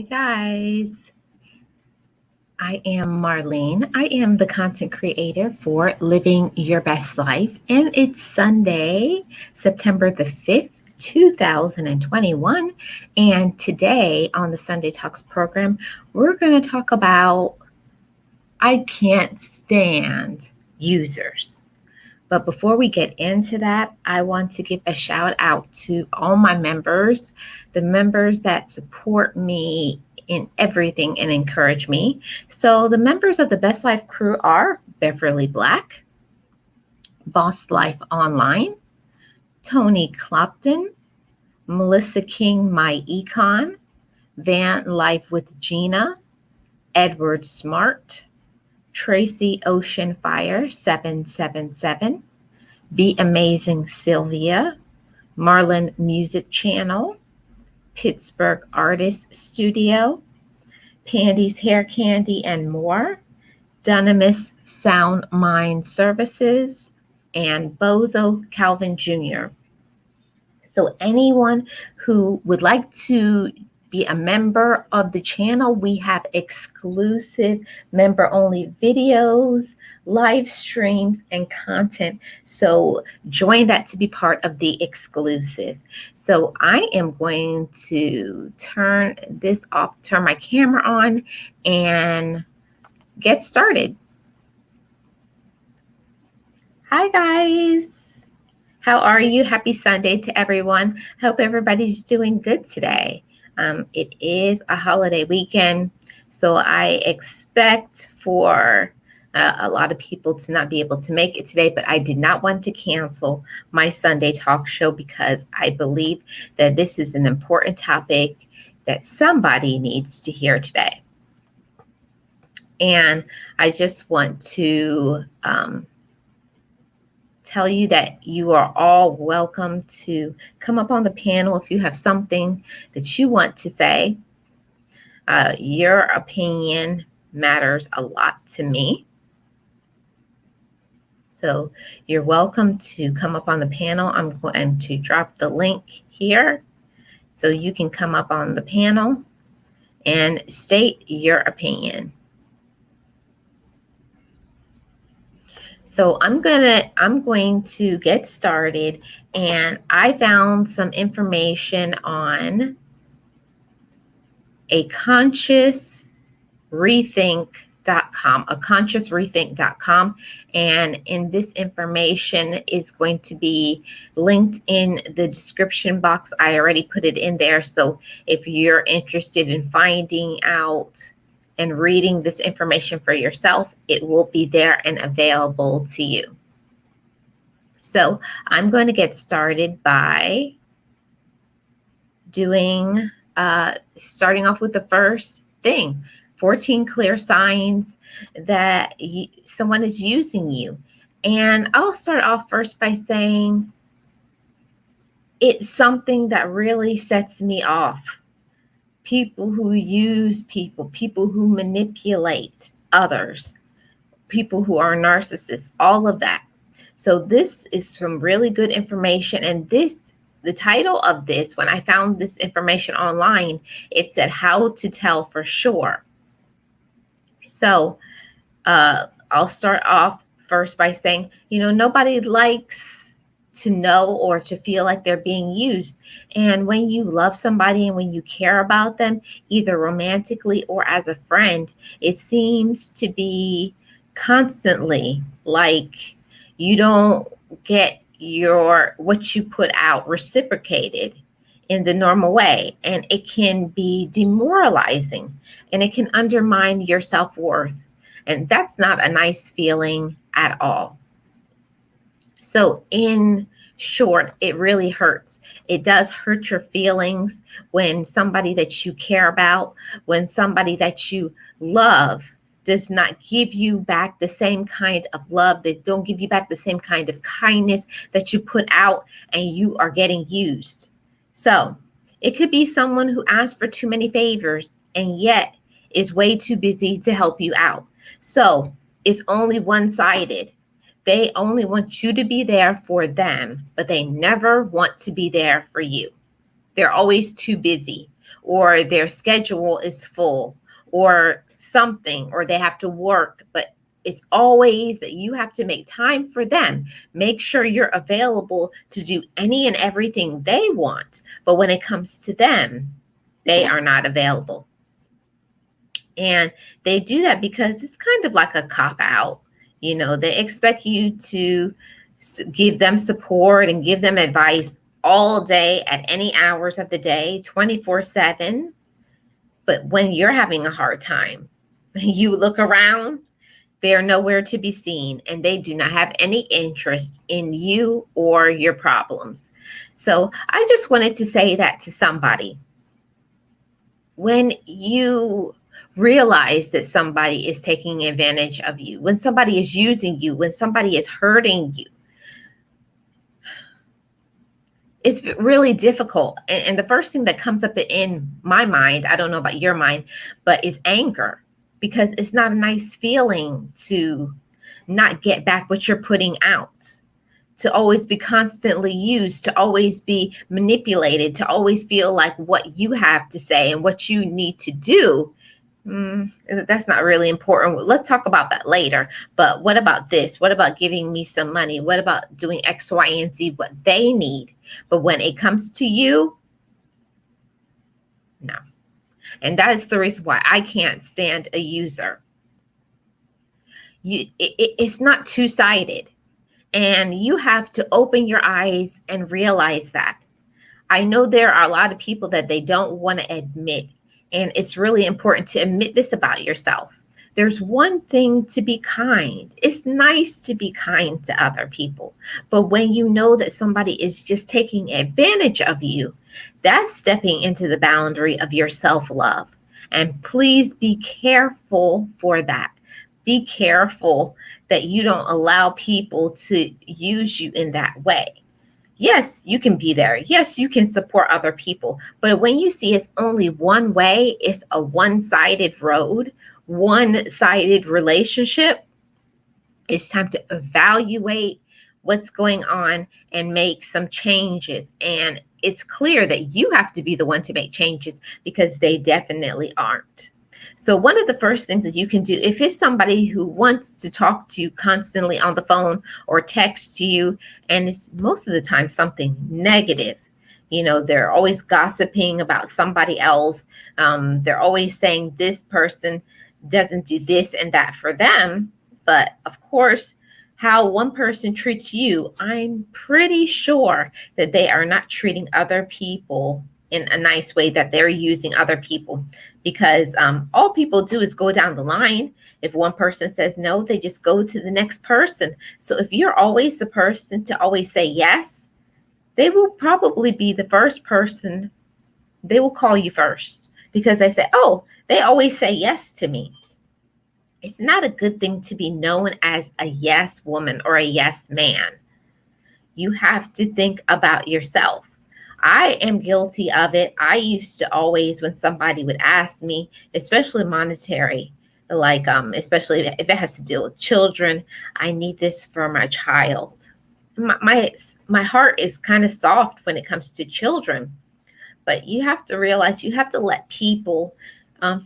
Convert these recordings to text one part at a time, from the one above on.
guys. I am Marlene. I am the content creator for Living Your Best Life, and it's Sunday, September the 5th, 2021. And today on the Sunday Talks program, we're going to talk about I can't stand users. But before we get into that, I want to give a shout out to all my members, the members that support me in everything and encourage me. So the members of the Best Life crew are Beverly Black, Boss Life Online, Tony Clopton, Melissa King, My Econ, Van Life with Gina, Edward Smart, Tracy Ocean Fire 777, Be Amazing Sylvia, Marlin Music Channel, Pittsburgh Artist Studio, Pandy's Hair Candy and more, Dunamis Sound Mind Services, and Bozo Calvin Jr. So anyone who would like to be a member of the channel, we have exclusive member-only videos, live streams, and content. So join that to be part of the exclusive. So I am going to turn this off, turn my camera on, and get started. Hi, guys. How are you? Happy Sunday to everyone. Hope everybody's doing good today. It is a holiday weekend, so I expect for a lot of people to not be able to make it today, but I did not want to cancel my Sunday talk show because I believe that this is an important topic that somebody needs to hear today. And I just want to tell you that you are all welcome to come up on the panel if you have something that you want to say. Your opinion matters a lot to me. So you're welcome to come up on the panel. I'm going to drop the link here so you can come up on the panel and state your opinion. So I'm going to get started, and I found some information on a consciousrethink.com, and in this information is going to be linked in the description box. I already put it in there, so if you're interested in finding out and reading this information for yourself, it will be there and available to you. So I'm going to get started by starting off with the first thing, 14 clear signs that someone is using you. And I'll start off first by saying it's something that really sets me off. People who use people who manipulate others, people who are narcissists, all of that. So this is some really good information. And the title of this, when I found this information online, it said how to tell for sure. So I'll start off first by saying, nobody likes to know or to feel like they're being used. And when you love somebody and when you care about them, either romantically or as a friend, it seems to be constantly like you don't get what you put out reciprocated in the normal way. And it can be demoralizing and it can undermine your self-worth. And that's not a nice feeling at all. So in short, it really hurts. It does hurt your feelings when somebody that you care about, when somebody that you love does not give you back the same kind of love, they don't give you back the same kind of kindness that you put out, and you are getting used. So it could be someone who asks for too many favors and yet is way too busy to help you out. So it's only one-sided. They only want you to be there for them, but they never want to be there for you. They're always too busy, or their schedule is full, or something, or they have to work, but it's always that you have to make time for them. Make sure you're available to do any and everything they want. But when it comes to them, they are not available. And they do that because it's kind of like a cop out. They expect you to give them support and give them advice all day at any hours of the day, 24/7. But when you're having a hard time, you look around, they're nowhere to be seen, and they do not have any interest in you or your problems. So I just wanted to say that to somebody. When you realize that somebody is taking advantage of you, when somebody is using you, when somebody is hurting you, it's really difficult. And the first thing that comes up in my mind, I don't know about your mind, but is anger, because it's not a nice feeling to not get back what you're putting out, to always be constantly used, to always be manipulated, to always feel like what you have to say and what you need to do, that's not really important. Let's talk about that later. But what about this? What about giving me some money? What about doing X, Y, and Z, what they need? But when it comes to you, no. And that is the reason why I can't stand a user. It's not two-sided. And you have to open your eyes and realize that. I know there are a lot of people that they don't want to admit. And it's really important to admit this about yourself. There's one thing to be kind. It's nice to be kind to other people. But when you know that somebody is just taking advantage of you, that's stepping into the boundary of your self-love. And please be careful for that. Be careful that you don't allow people to use you in that way. Yes, you can be there. Yes, you can support other people. But when you see it's only one way, it's a one-sided road, one-sided relationship, it's time to evaluate what's going on and make some changes. And it's clear that you have to be the one to make changes, because they definitely aren't. So one of the first things that you can do, if it's somebody who wants to talk to you constantly on the phone or text you, and it's most of the time something negative, they're always gossiping about somebody else. They're always saying this person doesn't do this and that for them. But of course, how one person treats you, I'm pretty sure that they are not treating other people in a nice way, that they're using other people, because all people do is go down the line. If one person says no, they just go to the next person. So if you're always the person to always say yes, they will probably be the first person. They will call you first, because they say, oh, they always say yes to me. It's not a good thing to be known as a yes woman or a yes man. You have to think about yourself. I am guilty of it. I used to always, when somebody would ask me, especially monetary, like especially if it has to deal with children, I need this for my child. My heart is kind of soft when it comes to children, but you have to realize you have to let people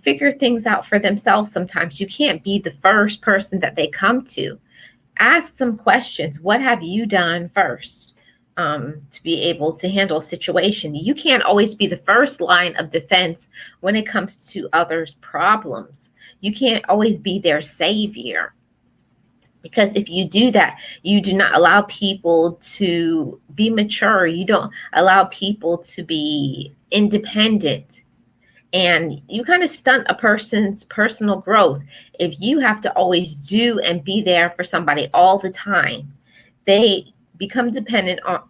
figure things out for themselves. Sometimes you can't be the first person that they come to. Ask some questions. What have you done first? To be able to handle a situation. You can't always be the first line of defense when it comes to others' problems. You can't always be their savior, because if you do that, you do not allow people to be mature. You don't allow people to be independent, and you kind of stunt a person's personal growth. If you have to always do and be there for somebody all the time, they become dependent on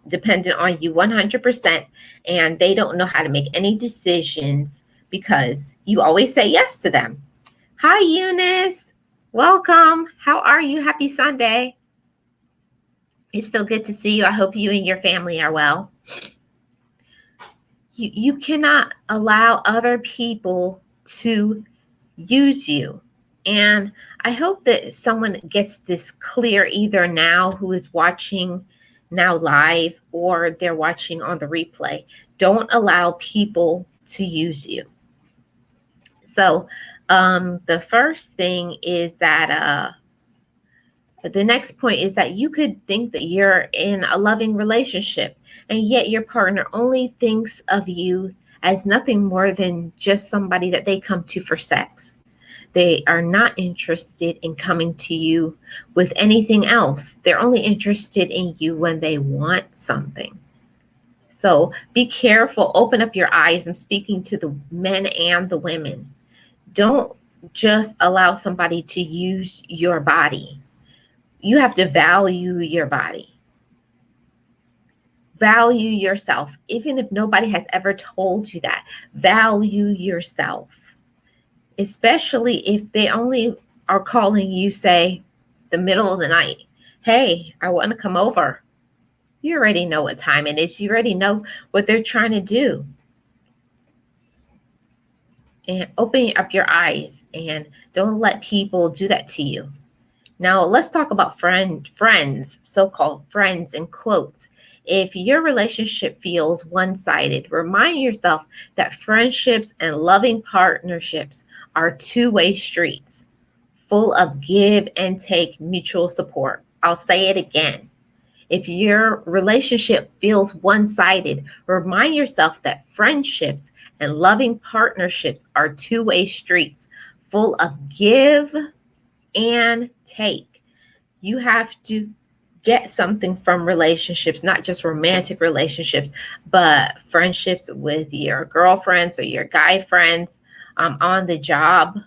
you 100%, and they don't know how to make any decisions because you always say yes to them. Hi, Eunice. Welcome. How are you? Happy Sunday. It's so good to see you. I hope you and your family are well. You cannot allow other people to use you. And I hope that someone gets this clear, either now who is watching now live or they're watching on the replay. Don't allow people to use you. So the first thing is that the next point is that you could think that you're in a loving relationship, and yet your partner only thinks of you as nothing more than just somebody that they come to for sex. They are not interested in coming to you with anything else. They're only interested in you when they want something. So be careful, open up your eyes. I'm speaking to the men and the women. Don't just allow somebody to use your body. You have to value your body. Value yourself. Even if nobody has ever told you that, value yourself. Especially if they only are calling you, say, the middle of the night. Hey, I want to come over. You already know what time it is. You already know what they're trying to do. And open up your eyes and don't let people do that to you. Now, let's talk about friends, so-called friends in quotes. If your relationship feels one-sided, remind yourself that friendships and loving partnerships are two-way streets, full of give and take mutual support. I'll say it again. If your relationship feels one-sided, remind yourself that friendships and loving partnerships are two-way streets, full of give and take. You have to get something from relationships, not just romantic relationships, but friendships with your girlfriends or your guy friends, on the job.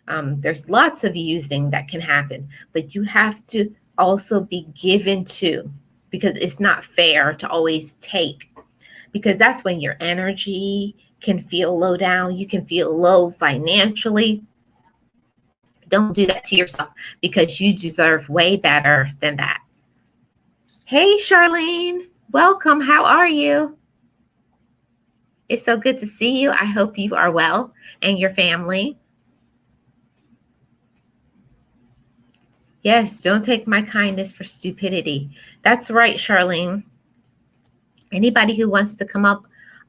There's lots of using that can happen, but you have to also be given to, because it's not fair to always take, because that's when your energy can feel low down. You can feel low financially. Don't do that to yourself, because you deserve way better than that. Hey, Charlene, welcome. How are you? It's so good to see you. I hope you are well and your family. Yes, don't take my kindness for stupidity. That's right, Charlene. Anybody who wants to come up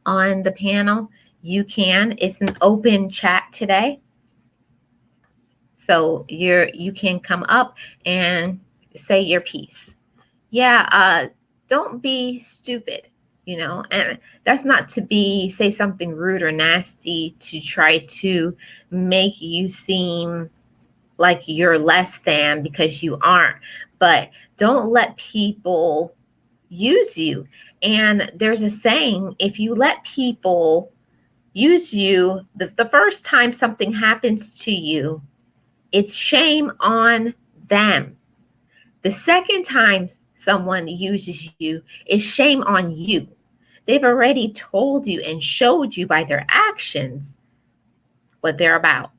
on the panel, you can. It's an open chat today. So you can come up and say your piece. Yeah, don't be stupid, and that's not to say something rude or nasty to try to make you seem like you're less than, because you aren't. But don't let people use you. And there's a saying, if you let people use you, the first time something happens to you, it's shame on them. The second time someone uses you, it's shame on you. They've already told you and showed you by their actions what they're about.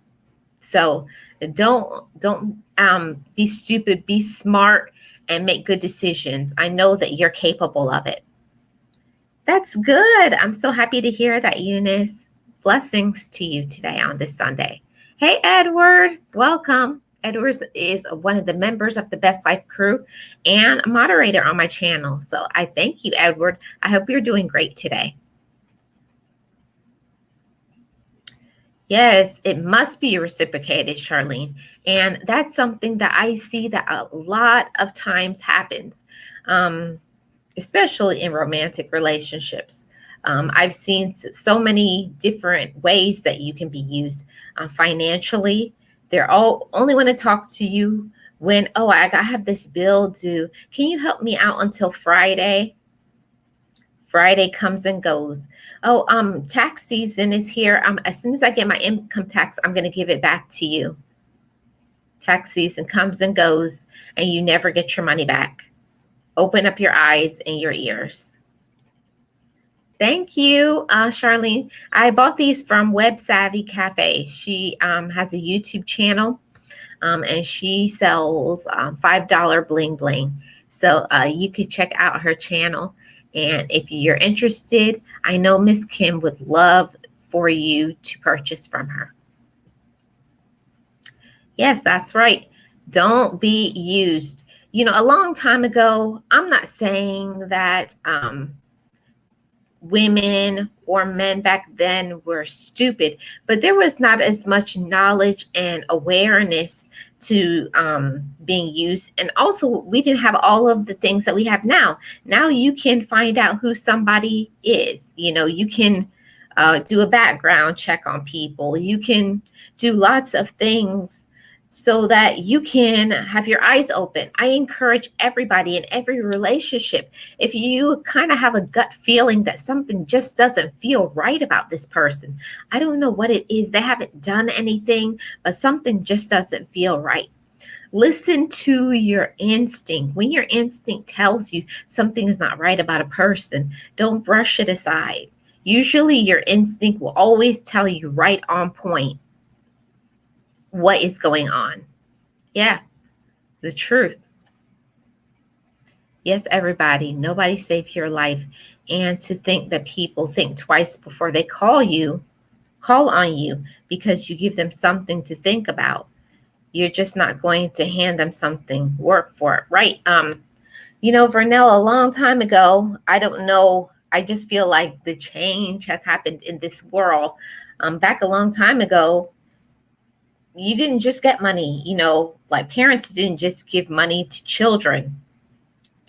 So don't be stupid, be smart, and make good decisions. I know that you're capable of it. That's good. I'm so happy to hear that, Eunice. Blessings to you today on this Sunday. Hey, Edward, welcome. Edward is one of the members of the Best Life crew and a moderator on my channel. So I thank you, Edward. I hope you're doing great today. Yes, it must be reciprocated, Charlene. And that's something that I see that a lot of times happens, especially in romantic relationships. I've seen so many different ways that you can be used financially. They're all only want to talk to you when, oh, I have this bill due. Can you help me out until Friday? Friday comes and goes. Oh, tax season is here. As soon as I get my income tax, I'm going to give it back to you. Tax season comes and goes, and you never get your money back. Open up your eyes and your ears. Thank you, Charlene. I bought these from Web Savvy Cafe. She has a YouTube channel, and she sells $5 bling bling. So you could check out her channel. And if you're interested, I know Miss Kim would love for you to purchase from her. Yes, that's right. Don't be used. A long time ago, I'm not saying that women or men back then were stupid, but there was not as much knowledge and awareness to being used. And also, we didn't have all of the things that we have now. Now you can find out who somebody is. You can do a background check on people. You can do lots of things so that you can have your eyes open. I encourage everybody in every relationship, if you kind of have a gut feeling that something just doesn't feel right about this person, I don't know what it is. They haven't done anything, but something just doesn't feel right. Listen to your instinct. When your instinct tells you something is not right about a person, don't brush it aside. Usually your instinct will always tell you right on point what is going on. Yeah, the truth. Yes, everybody, nobody saved your life. And to think that people think twice before they call on you because you give them something to think about. You're just not going to hand them something, work for it, right? Vernell, a long time ago, I don't know, I just feel like the change has happened in this world. Back a long time ago, you didn't just get money, like parents didn't just give money to children.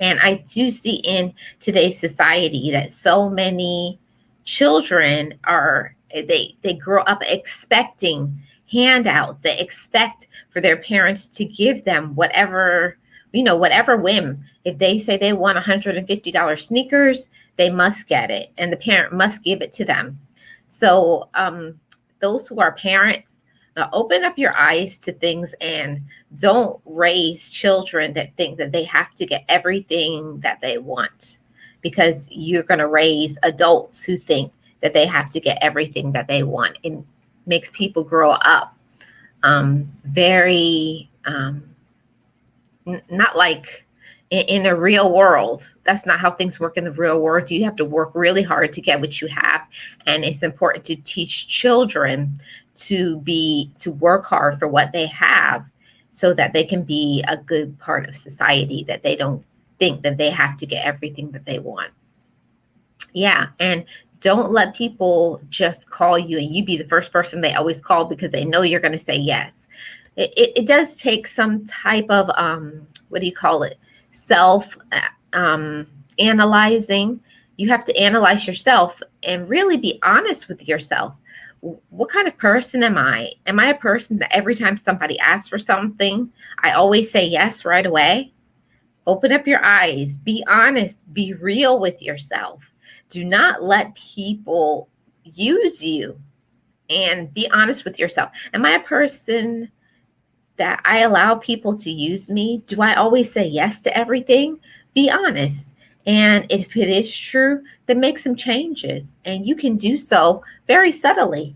And I do see in today's society that so many children they grow up expecting handouts. They expect for their parents to give them whatever whim. If they say they want $150 sneakers, they must get it, and the parent must give it to them. So those who are parents, now open up your eyes to things and don't raise children that think that they have to get everything that they want, because you're going to raise adults who think that they have to get everything that they want. It makes people grow up very not like in the real world. That's not how things work in the real world. You have to work really hard to get what you have. And it's important to teach children to work hard for what they have so that they can be a good part of society, that they don't think that they have to get everything that they want. Yeah. And don't let people just call you and you be the first person they always call because they know you're going to say yes. It does take some type of, self analyzing. You have to analyze yourself and really be honest with yourself. What kind of person am I? Am I a person that every time somebody asks for something, I always say yes right away? Open up your eyes, be honest, be real with yourself. Do not let people use you, and be honest with yourself. Am I a person that I allow people to use me? Do I always say yes to everything? Be honest. And if it is true, then make some changes. And you can do so very subtly.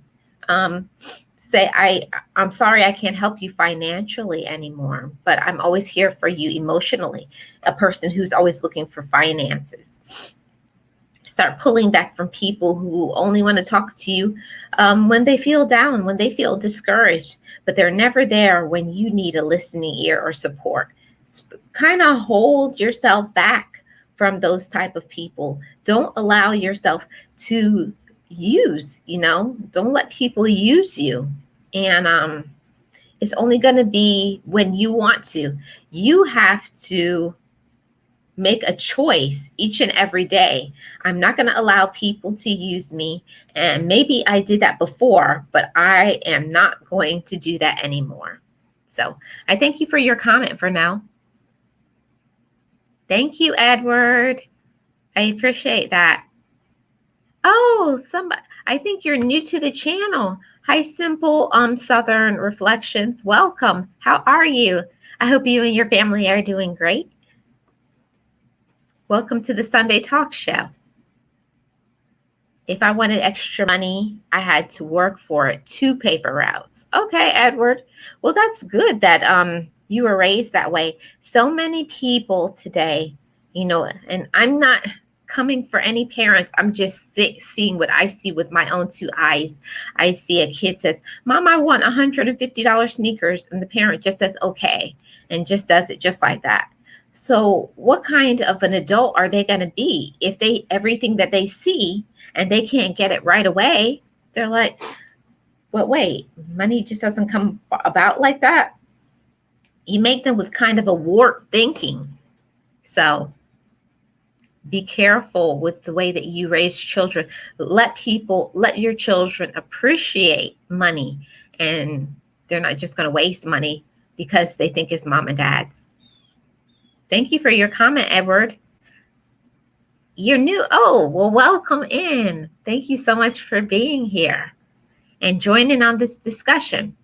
Say, I'm sorry I can't help you financially anymore, but I'm always here for you emotionally. A person who's always looking for finances. Start pulling back from people who only want to talk to you when they feel down, when they feel discouraged, but they're never there when you need a listening ear or support. Kind of hold yourself back from those type of people. Don't allow yourself to don't let people use you. And it's only going to be when you want to. You have to make a choice each and every day. I'm not going to allow people to use me. And maybe I did that before, but I am not going to do that anymore. So I thank you for your comment for now. Thank you, Edward. I appreciate that. Oh, I think you're new to the channel. Hi, Simple Southern Reflections. Welcome. How are you? I hope you and your family are doing great. Welcome to the Sunday Talk Show. If I wanted extra money, I had to work for it. 2 paper routes. Okay, Edward. Well, that's good that you were raised that way. So many people today, and I'm not coming for any parents. I'm just seeing what I see with my own 2 eyes. I see a kid says, Mom, I want $150 sneakers. And the parent just says, okay, and just does it just like that. So what kind of an adult are they going to be if everything that they see and they can't get it right away, they're like, but wait, money just doesn't come about like that. You make them with kind of a warped thinking. So be careful with the way that you raise children. Let your children appreciate money, and they're not just going to waste money because they think it's mom and dad's. Thank you for your comment, Edward. You're new. Oh, well, welcome in. Thank you so much for being here and joining on this discussion.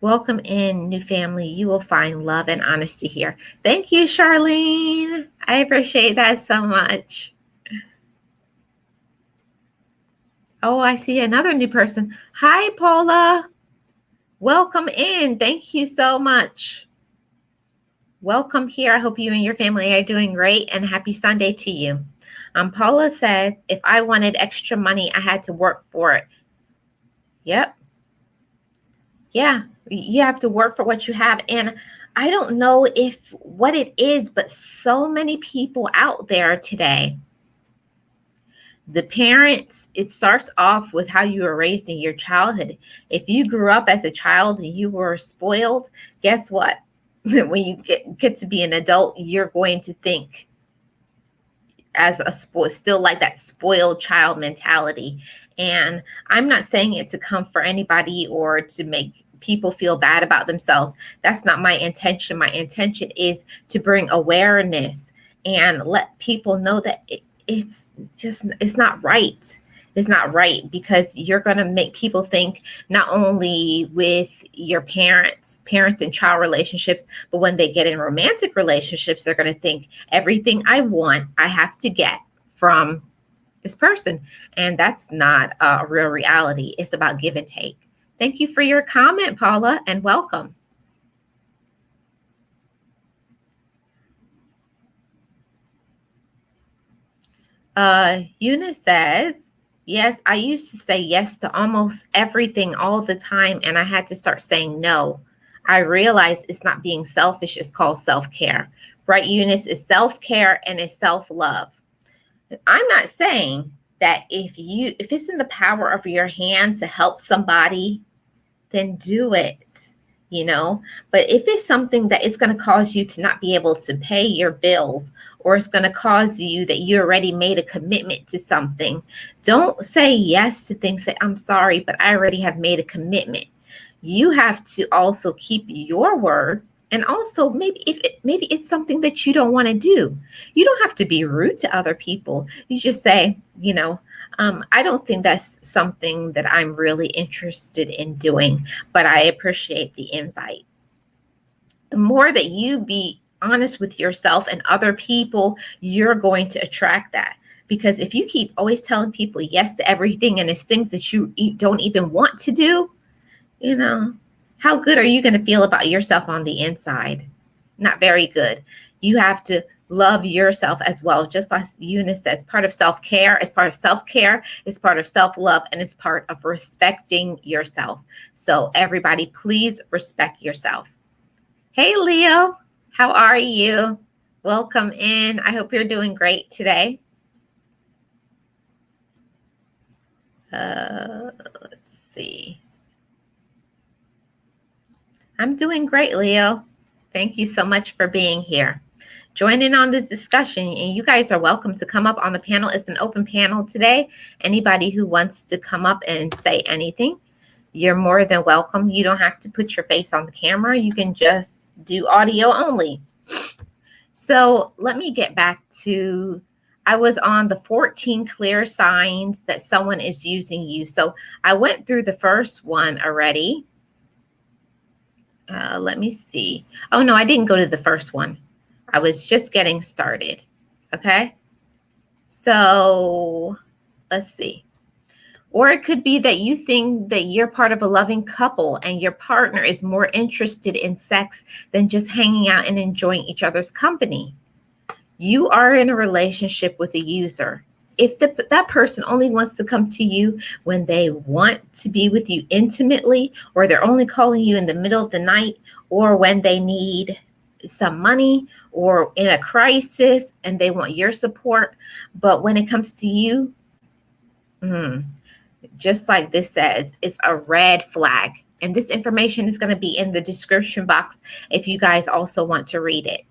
Welcome in, new family. You will find love and honesty here. Thank you, Charlene. I appreciate that so much. Oh, I see another new person. Hi, Paula. Welcome in. Thank you so much. Welcome here. I hope you and your family are doing great, and happy Sunday to you. Paula says, if I wanted extra money, I had to work for it. Yep. Yeah, you have to work for what you have. And I don't know what it is, but so many people out there today, the parents, it starts off with how you were raised in your childhood. If you grew up as a child and you were spoiled, guess what? When you get to be an adult, you're going to think as still like that spoiled child mentality. And I'm not saying it to comfort anybody or to make people feel bad about themselves. That's not my intention. My intention is to bring awareness and let people know that it's not right. It's not right, because you're going to make people think not only with your parents and child relationships, but when they get in romantic relationships, they're going to think everything I want, I have to get from this person. And that's not a real reality. It's about give and take. Thank you for your comment, Paula, and welcome. Eunice says, yes, I used to say yes to almost everything all the time, and I had to start saying no. I realized it's not being selfish, it's called self-care. Right, Eunice? It's self-care and it's self-love. I'm not saying that if it's in the power of your hand to help somebody, then do it, but if it's something that is going to cause you to not be able to pay your bills, or it's going to cause you that you already made a commitment to something, don't say yes to things. Say, I'm sorry, but I already have made a commitment. You have to also keep your word. And also, maybe it's something that you don't want to do. You don't have to be rude to other people. You just say, I don't think that's something that I'm really interested in doing, but I appreciate the invite. The more that you be honest with yourself and other people, you're going to attract that. Because if you keep always telling people yes to everything, and it's things that you don't even want to do, how good are you going to feel about yourself on the inside? Not very good. You have to love yourself as well. Just like Eunice says, part of self-care is part of self-care, it's part of self-love, and it's part of respecting yourself. So everybody, please respect yourself. Hey, Leo, how are you? Welcome in. I hope you're doing great today. Let's see. I'm doing great, Leo. Thank you so much for being here. Join in on this discussion, and you guys are welcome to come up on the panel. It's an open panel today. Anybody who wants to come up and say anything, you're more than welcome. You don't have to put your face on the camera. You can just do audio only. So let me get back to, I was on the 14 clear signs that someone is using you. So I went through the first one already. Let me see. Oh, no, I didn't go to the first one. I was just getting started. Okay. So let's see. Or it could be that you think that you're part of a loving couple and your partner is more interested in sex than just hanging out and enjoying each other's company. You are in a relationship with a user. If that person only wants to come to you when they want to be with you intimately, or they're only calling you in the middle of the night, or when they need some money, or in a crisis and they want your support. But when it comes to you, just like this says, it's a red flag. And this information is going to be in the description box if you guys also want to read it.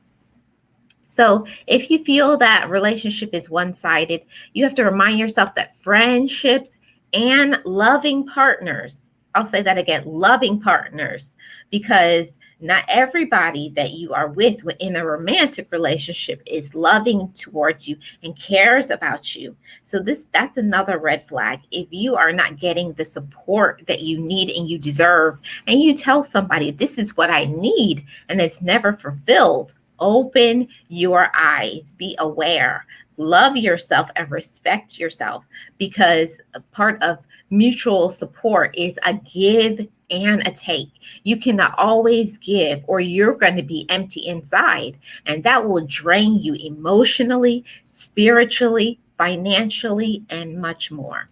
So if you feel that relationship is one-sided, you have to remind yourself that friendships and loving partners, I'll say that again, loving partners, because not everybody that you are with in a romantic relationship is loving towards you and cares about you. So that's another red flag. If you are not getting the support that you need and you deserve, and you tell somebody, this is what I need, and it's never fulfilled, open your eyes, be aware, love yourself and respect yourself, because a part of mutual support is a give and a take. You cannot always give or you're going to be empty inside, and that will drain you emotionally, spiritually, financially, and much more.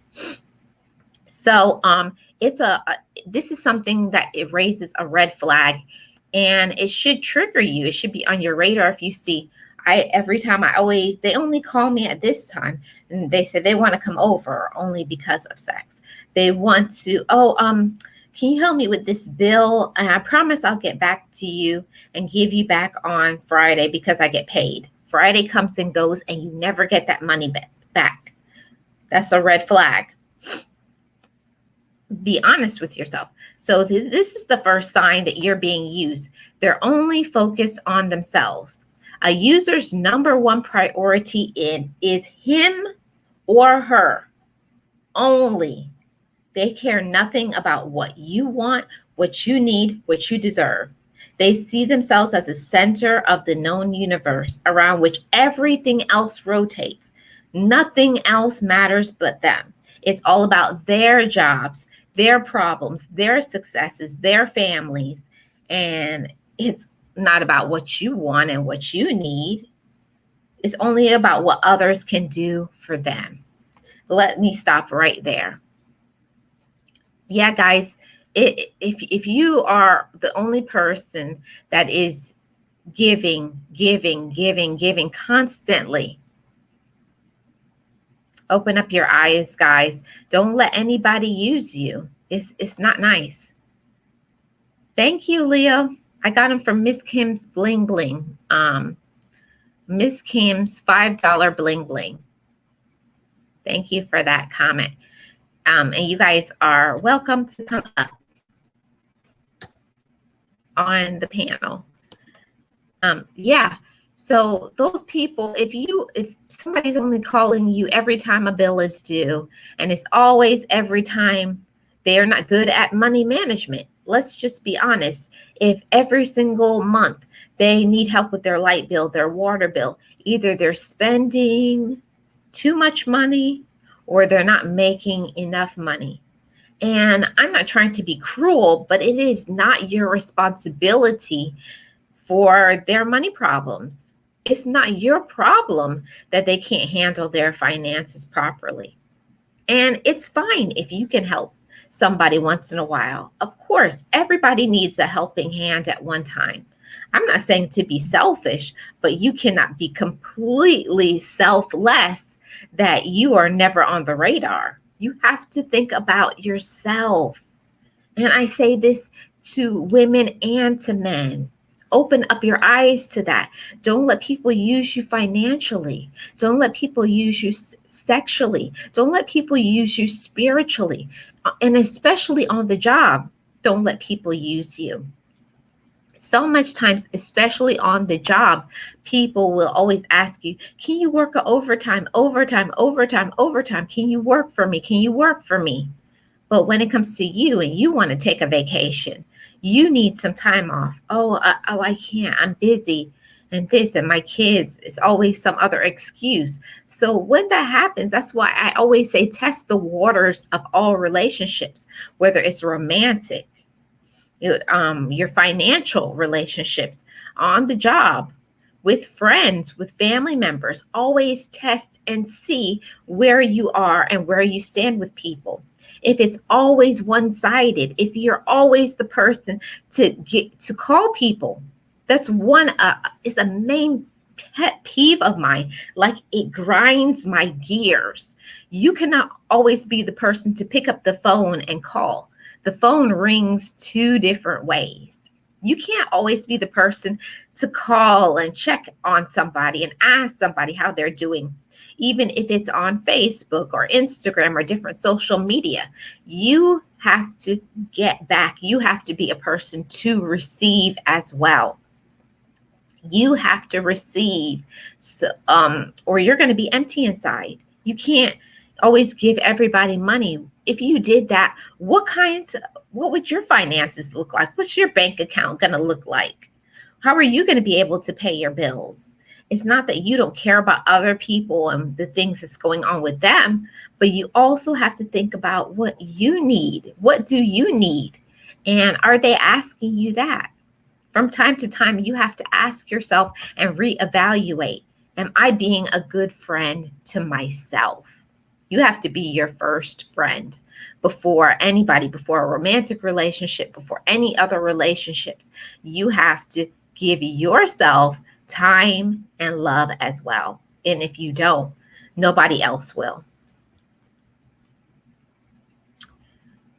So this is something that it raises a red flag, and it should trigger you. It should be on your radar. If you see, every time they only call me at this time, and they say they want to come over only because of sex. They want to, can you help me with this bill? And I promise I'll get back to you and give you back on Friday because I get paid. Friday comes and goes and you never get that money back. That's a red flag. Be honest with yourself. So this is the first sign that you're being used. They're only focused on themselves. A user's number one priority is him or her only. They care nothing about what you want, what you need, what you deserve. They see themselves as a center of the known universe around which everything else rotates. Nothing else matters but them. It's all about their jobs, their problems, their successes, their families. And it's not about what you want and what you need. It's only about what others can do for them. Let me stop right there. Yeah, guys, if you are the only person that is giving constantly, open up your eyes, guys. Don't let anybody use you. It's not nice. Thank you, Leo. I got them from Miss Kim's Bling Bling. Miss Kim's $5 Bling Bling. Thank you for that comment. And you guys are welcome to come up on the panel. Yeah. So those people, if somebody's only calling you every time a bill is due, and it's always every time, they are not good at money management. Let's just be honest. If every single month they need help with their light bill, their water bill, either they're spending too much money or they're not making enough money. And I'm not trying to be cruel, but it is not your responsibility for their money problems. It's not your problem that they can't handle their finances properly. And it's fine if you can help somebody once in a while. Of course, everybody needs a helping hand at one time. I'm not saying to be selfish, but you cannot be completely selfless that you are never on the radar. You have to think about yourself. And I say this to women and to men. Open up your eyes to that. Don't let people use you financially. Don't let people use you sexually. Don't let people use you spiritually. And especially on the job, don't let people use you. So much times, especially on the job, people will always ask you, can you work overtime? Can you work for me? Can you work for me? But when it comes to you and you want to take a vacation, you need some time off. I can't. I'm busy and this and my kids. It's always some other excuse. So when that happens, that's why I always say test the waters of all relationships, whether it's romantic, your financial relationships, on the job, with friends, with family members. Always test and see where you are and where you stand with people. If it's always one-sided, if you're always the person to call people That's one, is a main pet peeve of mine. Like, it grinds my gears. You cannot always be the person to pick up the phone and call. The phone rings two different ways. You can't always be the person to call and check on somebody and ask somebody how they're doing, even if it's on Facebook or Instagram or different social media. You have to get back. You have to be a person to receive as well. You have to receive, so, or you're going to be empty inside. You can't always give everybody money. If you did that, what would your finances look like? What's your bank account going to look like? How are you going to be able to pay your bills? It's not that you don't care about other people and the things that's going on with them, but you also have to think about what you need. What do you need? And are they asking you that? From time to time, you have to ask yourself and reevaluate. Am I being a good friend to myself? You have to be your first friend before anybody, before a romantic relationship, before any other relationships. You have to give yourself time and love as well. And if you don't, nobody else will.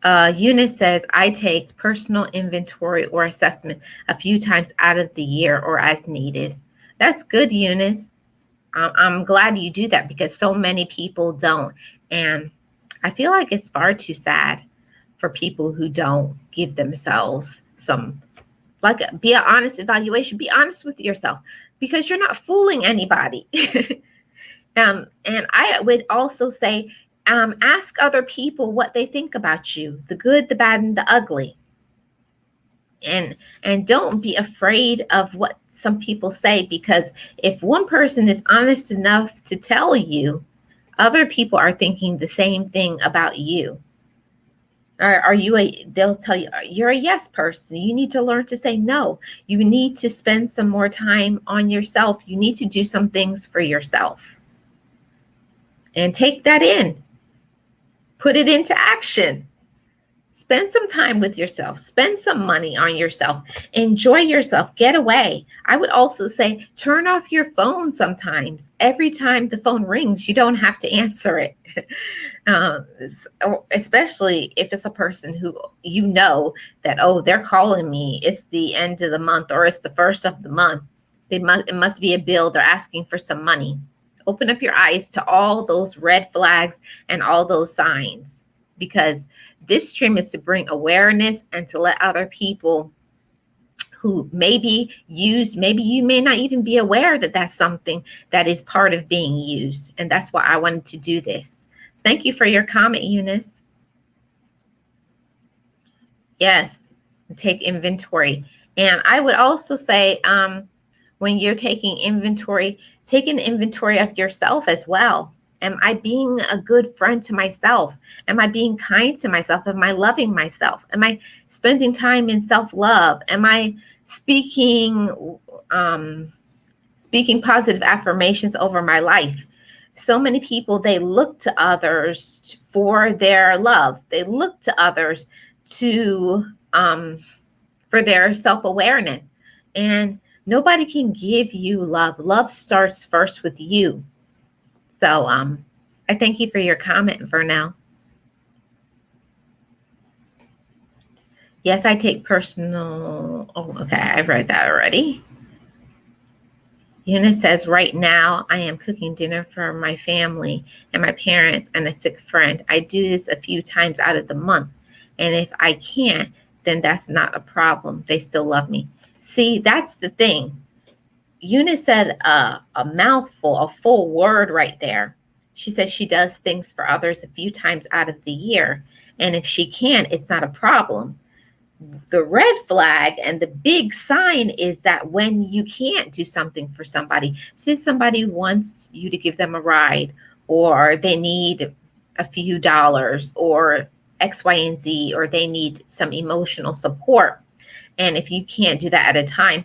Eunice says, I take personal inventory or assessment a few times out of the year or as needed. That's good, Eunice. I'm glad you do that, because so many people don't. And I feel like it's far too sad for people who don't give themselves some, like, be an honest evaluation. Be honest with yourself, because you're not fooling anybody. And I would also say, ask other people what they think about you, the good, the bad, and the ugly. And don't be afraid of what some people say, because if one person is honest enough to tell you, other people are thinking the same thing about you. They'll tell you, you're a yes person. You need to learn to say no. You need to spend some more time on yourself. You need to do some things for yourself. And take that in. Put it into action. Spend some time with yourself. Spend some money on yourself. Enjoy yourself. Get away. I would also say, turn off your phone sometimes. Every time the phone rings, you don't have to answer it. Especially if it's a person who you know that, oh, they're calling me. It's the end of the month, or it's the first of the month. It must be a bill. They're asking for some money. Open up your eyes to all those red flags and all those signs, because this stream is to bring awareness and to let other people who maybe you may not even be aware that that's something that is part of being used. And that's why I wanted to do this. Thank you for your comment, Eunice. Yes, take inventory. And I would also say, when you're taking inventory, take an inventory of yourself as well. Am I being a good friend to myself? Am I being kind to myself? Am I loving myself? Am I spending time in self-love? Am I speaking positive affirmations over my life? So many people, they look to others for their love. They look to others to for their self-awareness. And nobody can give you love. Love starts first with you. So I thank you for your comment, Vernell. Yes, I take personal. Oh, okay. I've read that already. Eunice says, right now I am cooking dinner for my family and my parents and a sick friend. I do this a few times out of the month. And if I can't, then that's not a problem. They still love me. See, that's the thing. Eunice said a mouthful, a full word right there. She says she does things for others a few times out of the year. And if she can, it's not a problem. The red flag and the big sign is that when you can't do something for somebody, say somebody wants you to give them a ride, or they need a few dollars, or X, Y, and Z, or they need some emotional support. And if you can't do that at a time,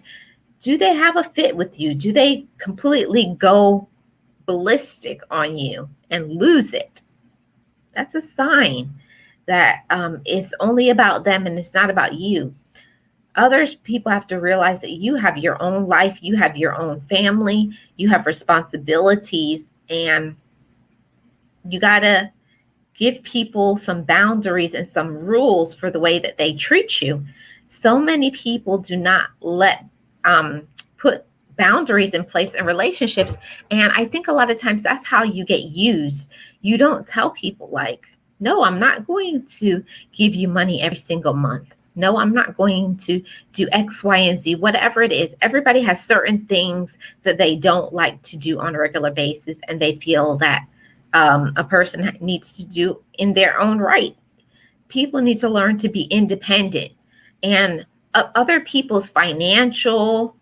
do they have a fit with you? Do they completely go ballistic on you and lose it? That's a sign that it's only about them and it's not about you. Others people have to realize that you have your own life, you have your own family, you have responsibilities, and you got to give people some boundaries and some rules for the way that they treat you. So many people do not put boundaries in place in relationships, and I think a lot of times that's how you get used. You don't tell people like, no, I'm not going to give you money every single month. No, I'm not going to do X, Y, and Z, whatever it is. Everybody has certain things that they don't like to do on a regular basis, and they feel that a person needs to do in their own right. People need to learn to be independent, and other people's financial,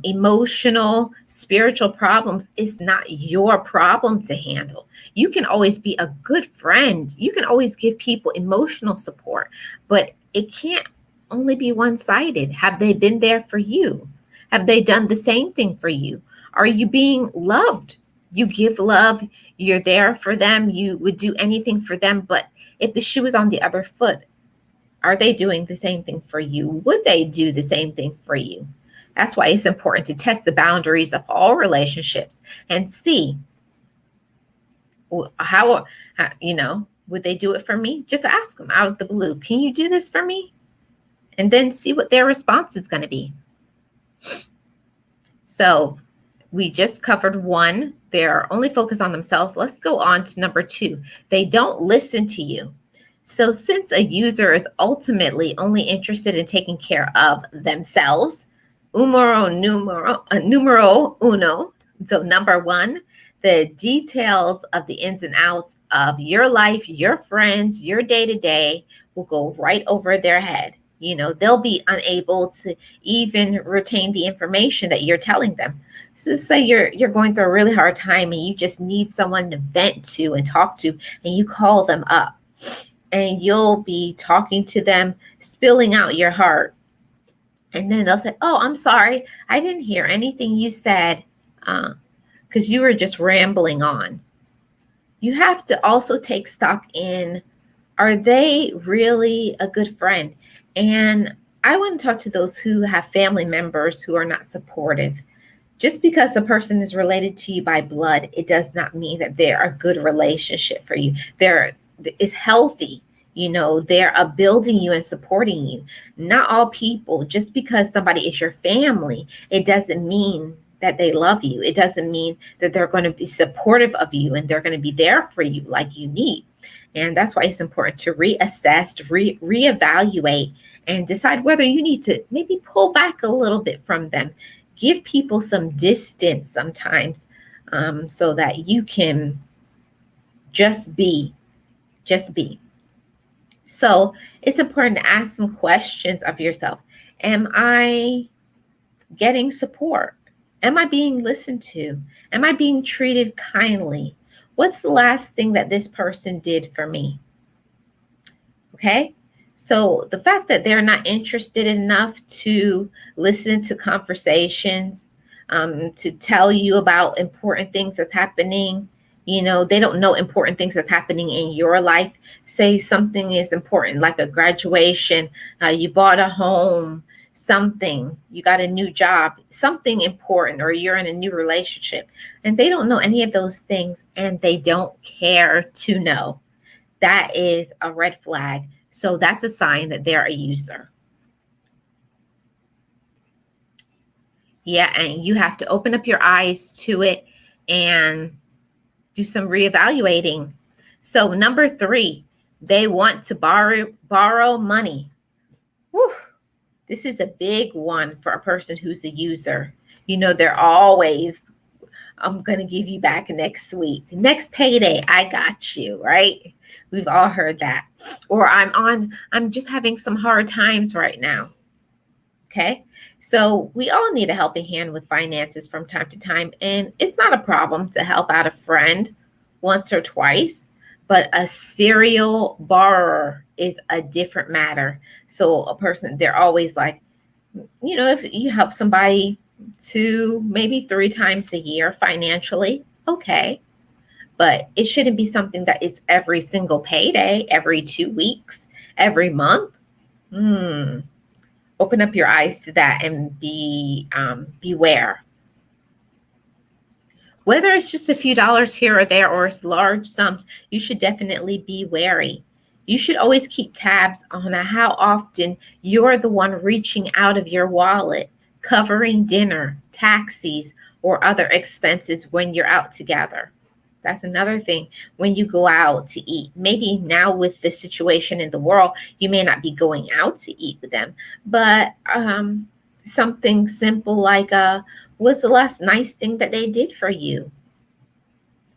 emotional, spiritual problems is not your problem to handle. You can always be a good friend. You can always give people emotional support, but it can't only be one sided. Have they been there for you? Have they done the same thing for you? Are you being loved? You give love, you're there for them, you would do anything for them. But if the shoe is on the other foot, are they doing the same thing for you? Would they do the same thing for you? That's why it's important to test the boundaries of all relationships and see how would they do it for me? Just ask them out of the blue, can you do this for me? And then see what their response is going to be. So we just covered one. They're only focused on themselves. Let's go on to number 2. They don't listen to you. So since a user is ultimately only interested in taking care of themselves, numero uno, so number 1, the details of the ins and outs of your life, your friends, your day-to-day will go right over their head. They'll be unable to even retain the information that you're telling them. So say you're going through a really hard time and you just need someone to vent to and talk to, and you call them up and you'll be talking to them, spilling out your heart. And then they'll say, oh, I'm sorry, I didn't hear anything you said, because you were just rambling on. You have to also take stock in, are they really a good friend? And I want to talk to those who have family members who are not supportive. Just because a person is related to you by blood, it does not mean that they're a good relationship for you. It's healthy. They're building you and supporting you. Not all people, just because somebody is your family, it doesn't mean that they love you. It doesn't mean that they're going to be supportive of you and they're going to be there for you like you need. And that's why it's important to reassess, reevaluate, and decide whether you need to maybe pull back a little bit from them. Give people some distance sometimes, so that you can just be. So it's important to ask some questions of yourself. Am I getting support? Am I being listened to? Am I being treated kindly? What's the last thing that this person did for me? Okay. So the fact that they're not interested enough to listen to conversations, to tell you about important things that's happening, they don't know important things that's happening in your life. Say something is important, like a graduation, you bought a home, something, you got a new job, something important, or you're in a new relationship, and they don't know any of those things and they don't care to know. That is a red flag. So that's a sign that they're a user. Yeah, and you have to open up your eyes to it and do some reevaluating. So number 3, they want to borrow money. Whew. This is a big one for a person who's a user. They're always, I'm going to give you back next week. Next payday, I got you, right? We've all heard that. Or I'm just having some hard times right now. Okay. So we all need a helping hand with finances from time to time. And it's not a problem to help out a friend once or twice, but a serial borrower is a different matter. So a person, they're always like, if you help somebody 2, maybe 3 times a year financially, okay. But it shouldn't be something that it's every single payday, every 2 weeks, every month. Open up your eyes to that and beware. Whether it's just a few dollars here or there or it's large sums, you should definitely be wary. You should always keep tabs on how often you're the one reaching out of your wallet, covering dinner, taxis, or other expenses when you're out together. That's another thing when you go out to eat. Maybe now with the situation in the world, you may not be going out to eat with them, but something simple like what's the last nice thing that they did for you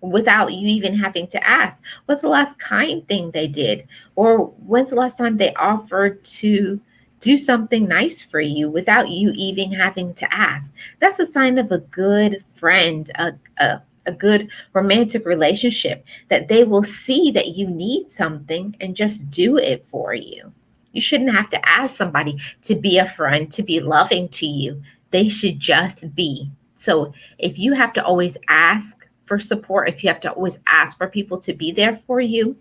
without you even having to ask? What's the last kind thing they did? Or when's the last time they offered to do something nice for you without you even having to ask? That's a sign of a good friend, a good romantic relationship, that they will see that you need something and just do it for you. You shouldn't have to ask somebody to be a friend, to be loving to you. They should just be. So if you have to always ask for support, if you have to always ask for people to be there for you,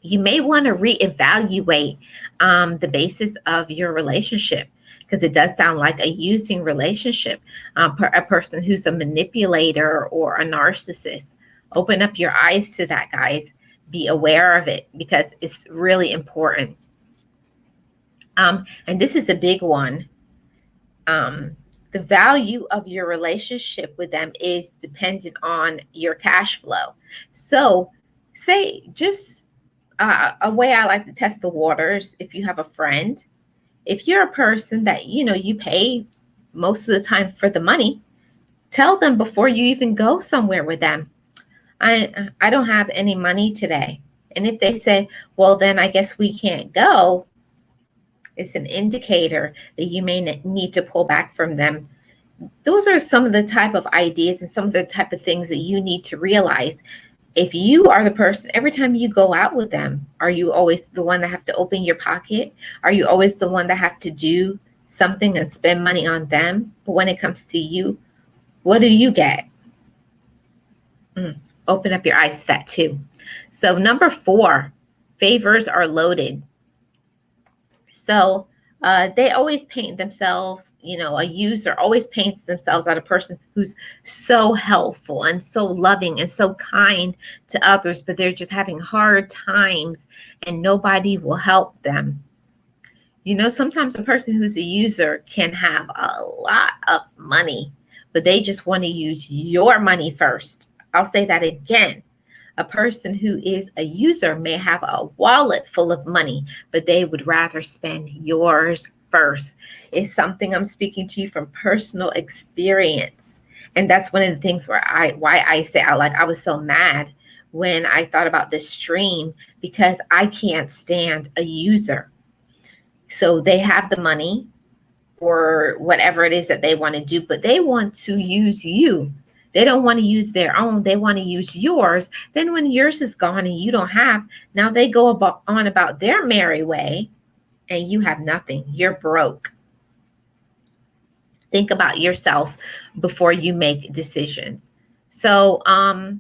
you may want to reevaluate the basis of your relationship, because it does sound like a using relationship, a person who's a manipulator or a narcissist. Open up your eyes to that, guys. Be aware of it because it's really important. And this is a big one. The value of your relationship with them is dependent on your cash flow. So say just a way I like to test the waters, if you have a friend, if you're a person that, you pay most of the time for the money, tell them before you even go somewhere with them, I don't have any money today. And if they say, well, then I guess we can't go, it's an indicator that you may need to pull back from them. Those are some of the type of ideas and some of the type of things that you need to realize. If you are the person, every time you go out with them, are you always the one that have to open your pocket? Are you always the one that have to do something and spend money on them? But when it comes to you, what do you get? Open up your eyes to that too. So number 4, favors are loaded. So they always paint themselves, a user always paints themselves as a person who's so helpful and so loving and so kind to others, but they're just having hard times and nobody will help them. Sometimes a person who's a user can have a lot of money, but they just want to use your money first. I'll say that again. A person who is a user may have a wallet full of money, but they would rather spend yours first. It's something I'm speaking to you from personal experience. And that's one of the things why I say I was so mad when I thought about this stream, because I can't stand a user. So they have the money or whatever it is that they want to do, but they want to use you. They don't want to use their own. They want to use yours. Then when yours is gone and you don't have, now they go on about their merry way and you have nothing. You're broke. Think about yourself before you make decisions. So I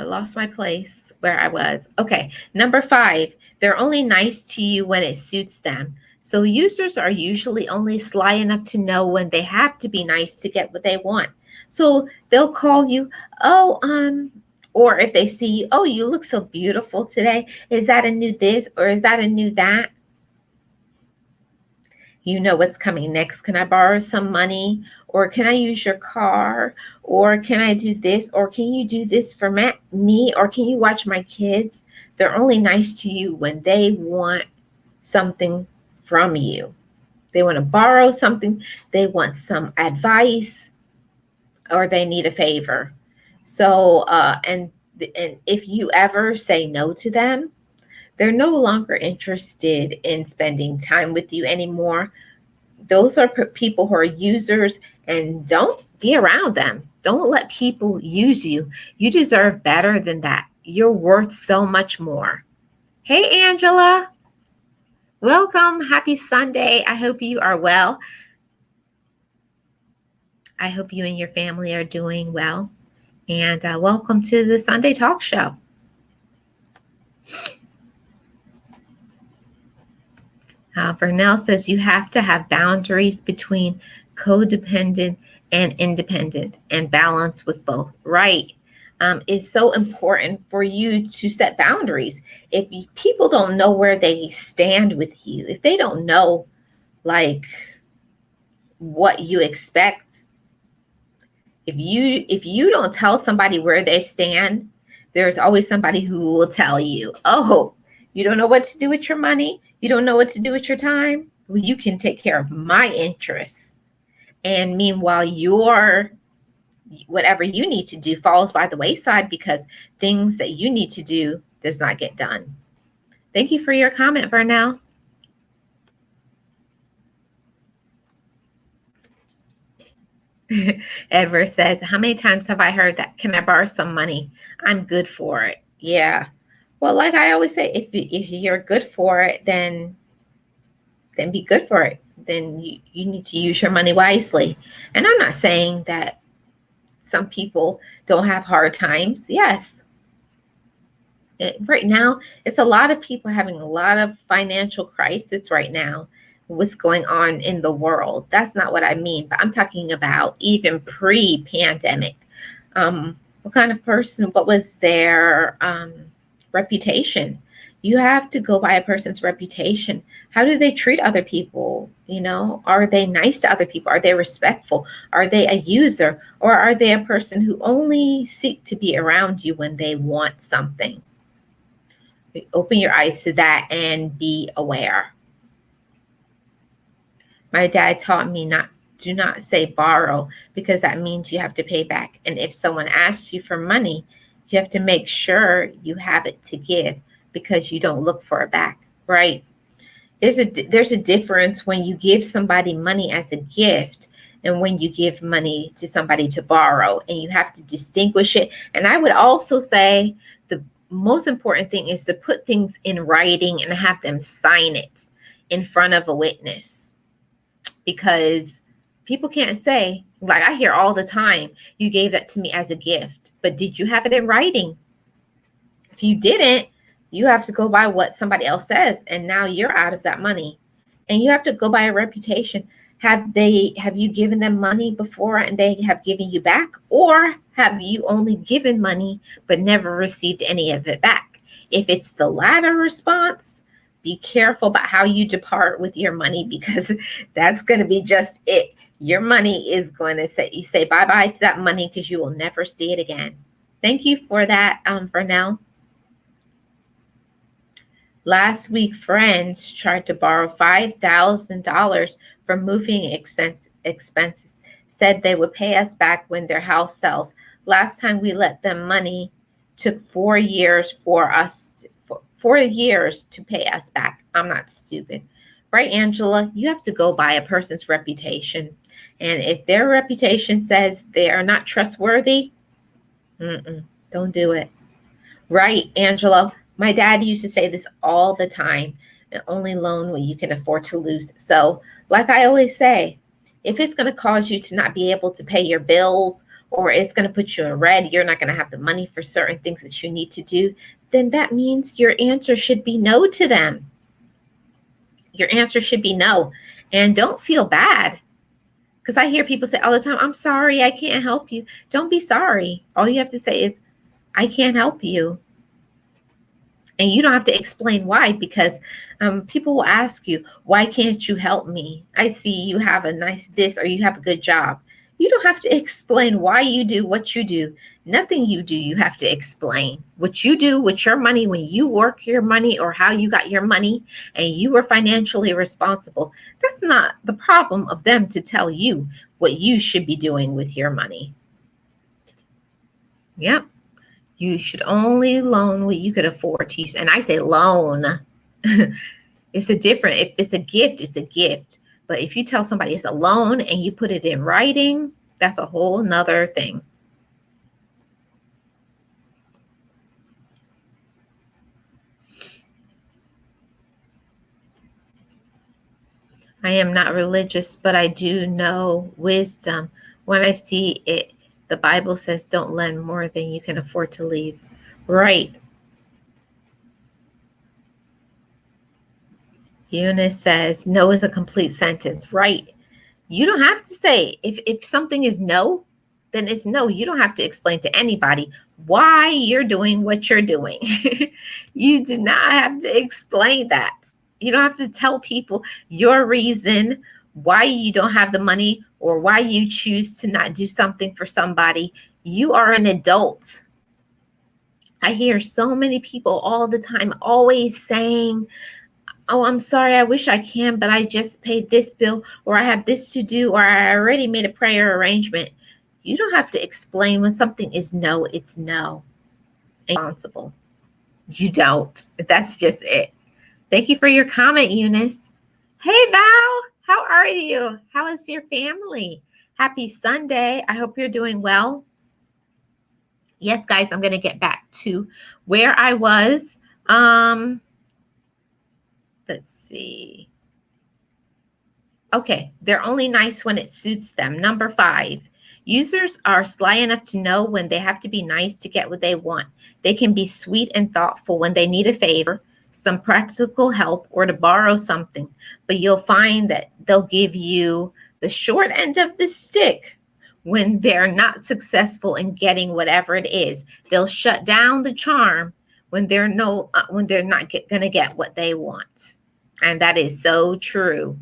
lost my place where I was. Okay, number 5, they're only nice to you when it suits them. So users are usually only sly enough to know when they have to be nice to get what they want. So they'll call you, or if they see, oh, you look so beautiful today. Is that a new this or is that a new that? You know what's coming next. Can I borrow some money? Or can I use your car? Or can I do this? Or can you do this for me? Or can you watch my kids? They're only nice to you when they want something from you. They want to borrow something, they want some advice, or they need a favor. So and if you ever say no to them, they're no longer interested in spending time with you anymore. Those are people who are users, and don't be around them. Don't let people use you. You deserve better than that. You're worth so much more. Hey, Angela. Welcome. Happy Sunday. I hope you are well. I hope you and your family are doing well. And welcome to the Sunday Talk Show. Vernell says you have to have boundaries between codependent and independent and balance with both. Right. It's so important for you to set boundaries. If people don't know where they stand with you, if they don't know like what you expect, if you don't tell somebody where they stand, there's always somebody who will tell you, oh, you don't know what to do with your money, you don't know what to do with your time, well, you can take care of my interests. And meanwhile, your whatever you need to do falls by the wayside because things that you need to do does not get done. Thank you for your comment, Vernell. Edward says, how many times have I heard that? Can I borrow some money? I'm good for it. Yeah. Well, like I always say, if you're good for it, then be good for it. Then you need to use your money wisely. And I'm not saying that some people don't have hard times. Yes. Right now, it's a lot of people having a lot of financial crisis right now. What's going on in the world. That's not what I mean, but I'm talking about even pre-pandemic. What kind of person, what was their reputation? You have to go by a person's reputation. How do they treat other people? You know, are they nice to other people? Are they respectful? Are they a user? Or are they a person who only seek to be around you when they want something? Open your eyes to that and be aware. My dad taught me do not say borrow, because that means you have to pay back. And if someone asks you for money, you have to make sure you have it to give, because you don't look for it back, right? There's a difference when you give somebody money as a gift and when you give money to somebody to borrow, and you have to distinguish it. And I would also say the most important thing is to put things in writing and have them sign it in front of a witness. Because people can't say, like I hear all the time, you gave that to me as a gift, but did you have it in writing? If you didn't, you have to go by what somebody else says, and now you're out of that money. And you have to go by a reputation. Have you given them money before and they have given you back? Or have you only given money but never received any of it back? If it's the latter response, be careful about how you depart with your money, because that's going to be just it. Your money is going to say bye-bye to that money, because you will never see it again. Thank you for that, Vernell. Last week, friends tried to borrow $5,000 for moving expenses, said they would pay us back when their house sells. Last time we let them money, took 4 years for us 4 years to pay us back. I'm not stupid. Right, Angela? You have to go by a person's reputation. And if their reputation says they are not trustworthy, don't do it. Right, Angela? My dad used to say this all the time. Only loan what you can afford to lose. So, like I always say, if it's going to cause you to not be able to pay your bills, or it's going to put you in red, you're not going to have the money for certain things that you need to do, then that means your answer should be no to them. Your answer should be no. And don't feel bad. Because I hear people say all the time, I'm sorry, I can't help you. Don't be sorry. All you have to say is, I can't help you. And you don't have to explain why, because people will ask you, why can't you help me? I see you have a nice this, or you have a good job. You don't have to explain why you do what you do. Nothing you do, you have to explain. What you do with your money, when you work your money, or how you got your money and you were financially responsible, that's not the problem of them to tell you what you should be doing with your money. Yep. You should only loan what you could afford to use. And I say loan. It's a different, if it's a gift, it's a gift. But if you tell somebody it's a loan and you put it in writing, that's a whole nother thing. I am not religious, but I do know wisdom. When I see it, the Bible says don't lend more than you can afford to leave. Right. Eunice says, no is a complete sentence. Right. You don't have to say, if something is no, then it's no. You don't have to explain to anybody why you're doing what you're doing. You do not have to explain that. You don't have to tell people your reason why you don't have the money or why you choose to not do something for somebody. You are an adult. I hear so many people all the time always saying, oh, I'm sorry, I wish I can, but I just paid this bill, or I have this to do, or I already made a prior arrangement. You don't have to explain when something is no, it's no. Responsible. You don't. That's just it. Thank you for your comment, Eunice. Hey, Val, how are you? How is your family? Happy Sunday. I hope you're doing well. Yes, guys, I'm going to get back to where I was. Let's see. Okay, they're only nice when it suits them. Number 5, users are sly enough to know when they have to be nice to get what they want. They can be sweet and thoughtful when they need a favor, some practical help, or to borrow something. But you'll find that they'll give you the short end of the stick when they're not successful in getting whatever it is. They'll shut down the charm when they're not going to get what they want. And that is so true.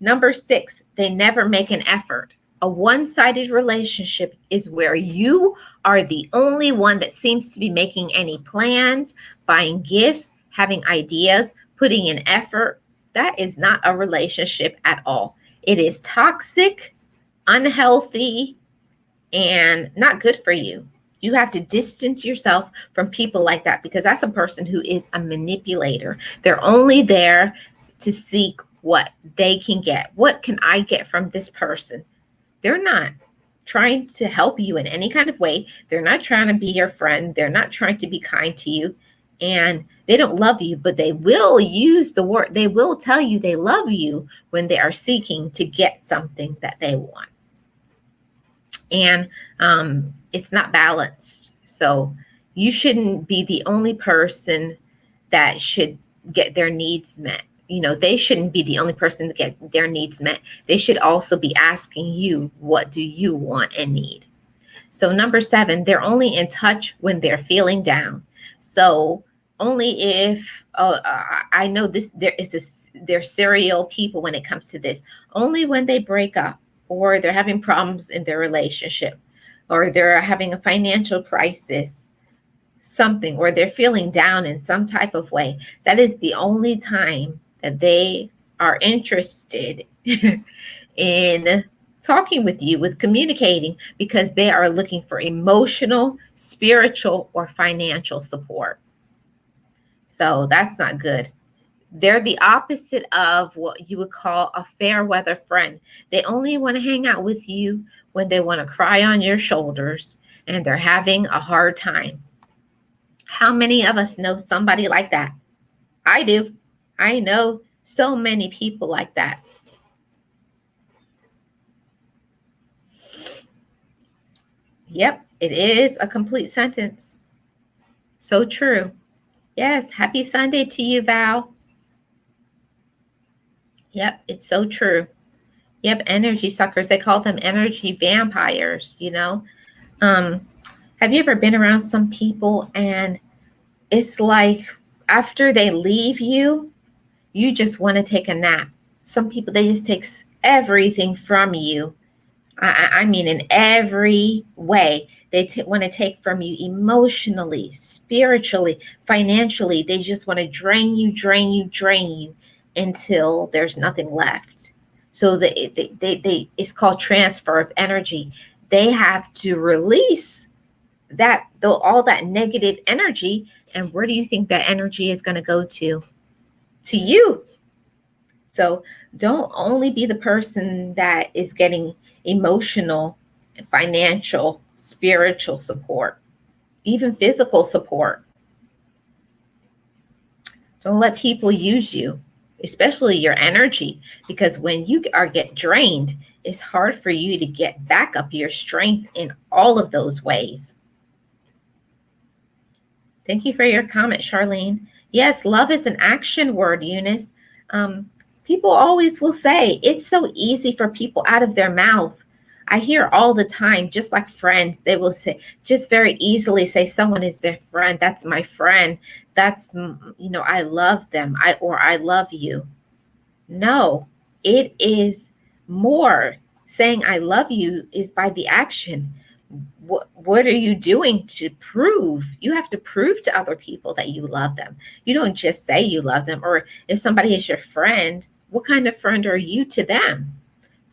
Number 6, they never make an effort. A one-sided relationship is where you are the only one that seems to be making any plans, buying gifts, having ideas, putting in effort. That is not a relationship at all. It is toxic, unhealthy, and not good for you. You have to distance yourself from people like that, because that's a person who is a manipulator. They're only there to seek what they can get. What can I get from this person? They're not trying to help you in any kind of way. They're not trying to be your friend. They're not trying to be kind to you. And they don't love you, but they will use the word. They will tell you they love you when they are seeking to get something that they want. And it's not balanced. So you shouldn't be the only person that should get their needs met. You know, they shouldn't be the only person to get their needs met. They should also be asking you, what do you want and need? So number 7, they're only in touch when they're feeling down. So only if, I know this, they're serial people when it comes to this. Only when they break up, or they're having problems in their relationship, or they're having a financial crisis, something, or they're feeling down in some type of way. That is the only time that they are interested in talking with you, with communicating, because they are looking for emotional, spiritual, or financial support. So that's not good. They're the opposite of what you would call a fair weather friend. They only want to hang out with you when they want to cry on your shoulders and they're having a hard time. How many of us know somebody like that? I do. I know so many people like that. Yep, it is a complete sentence. So true. Yes, happy Sunday to you, Val. Yep, it's so true. Yep, energy suckers. They call them energy vampires, you know. Have you ever been around some people and it's like after they leave you, you just want to take a nap. Some people, they just take everything from you. I mean, in every way, they want to take from you emotionally, spiritually, financially. They just want to drain you until there's nothing left. So it's called transfer of energy. They have to release that, though, all that negative energy. And where do you think that energy is going to go to? To you. So don't only be the person that is getting emotional, financial, spiritual support, even physical support. Don't let people use you, especially your energy, because when you get drained, it's hard for you to get back up your strength in all of those ways. Thank you for your comment, Charlene. Yes, love is an action word, Eunice. Um, People always will say it's so easy for people out of their mouth. I hear all the time, just like friends, they will say, just very easily say someone is their friend. That's my friend. That's, I love them. I love you. No, it is more. Saying I love you is by the action. What are you doing to prove? You have to prove to other people that you love them. You don't just say you love them. Or if somebody is your friend, what kind of friend are you to them?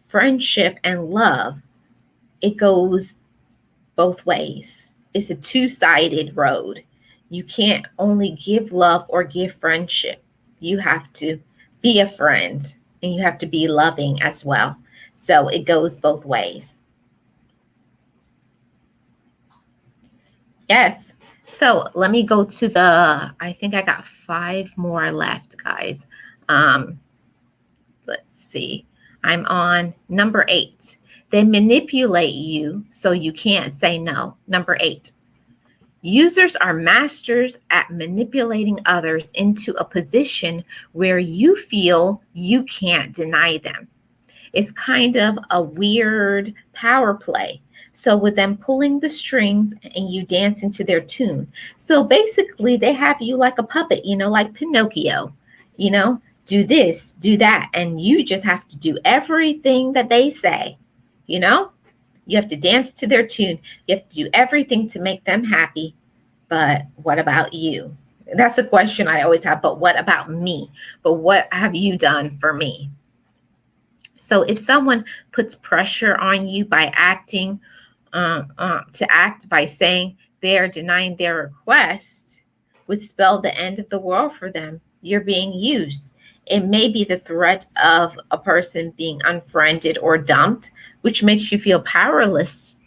Friendship and love, it goes both ways. It's a two-sided road. You can't only give love or give friendship. You have to be a friend and you have to be loving as well. So it goes both ways. Yes. So let me go to I think I got 5 more left, guys. Um, let's see. I'm on number 8. They manipulate you so you can't say no. Number 8. Users are masters at manipulating others into a position where you feel you can't deny them. It's kind of a weird power play. So with them pulling the strings and you dancing to their tune. So basically they have you like a puppet, like Pinocchio, do this, do that. And you just have to do everything that they say, you know? You have to dance to their tune. You have to do everything to make them happy. But what about you? That's a question I always have. But what about me? But what have you done for me? So if someone puts pressure on you by to act by saying they are denying their request, would spell the end of the world for them. You're being used. It may be the threat of a person being unfriended or dumped, which makes you feel powerless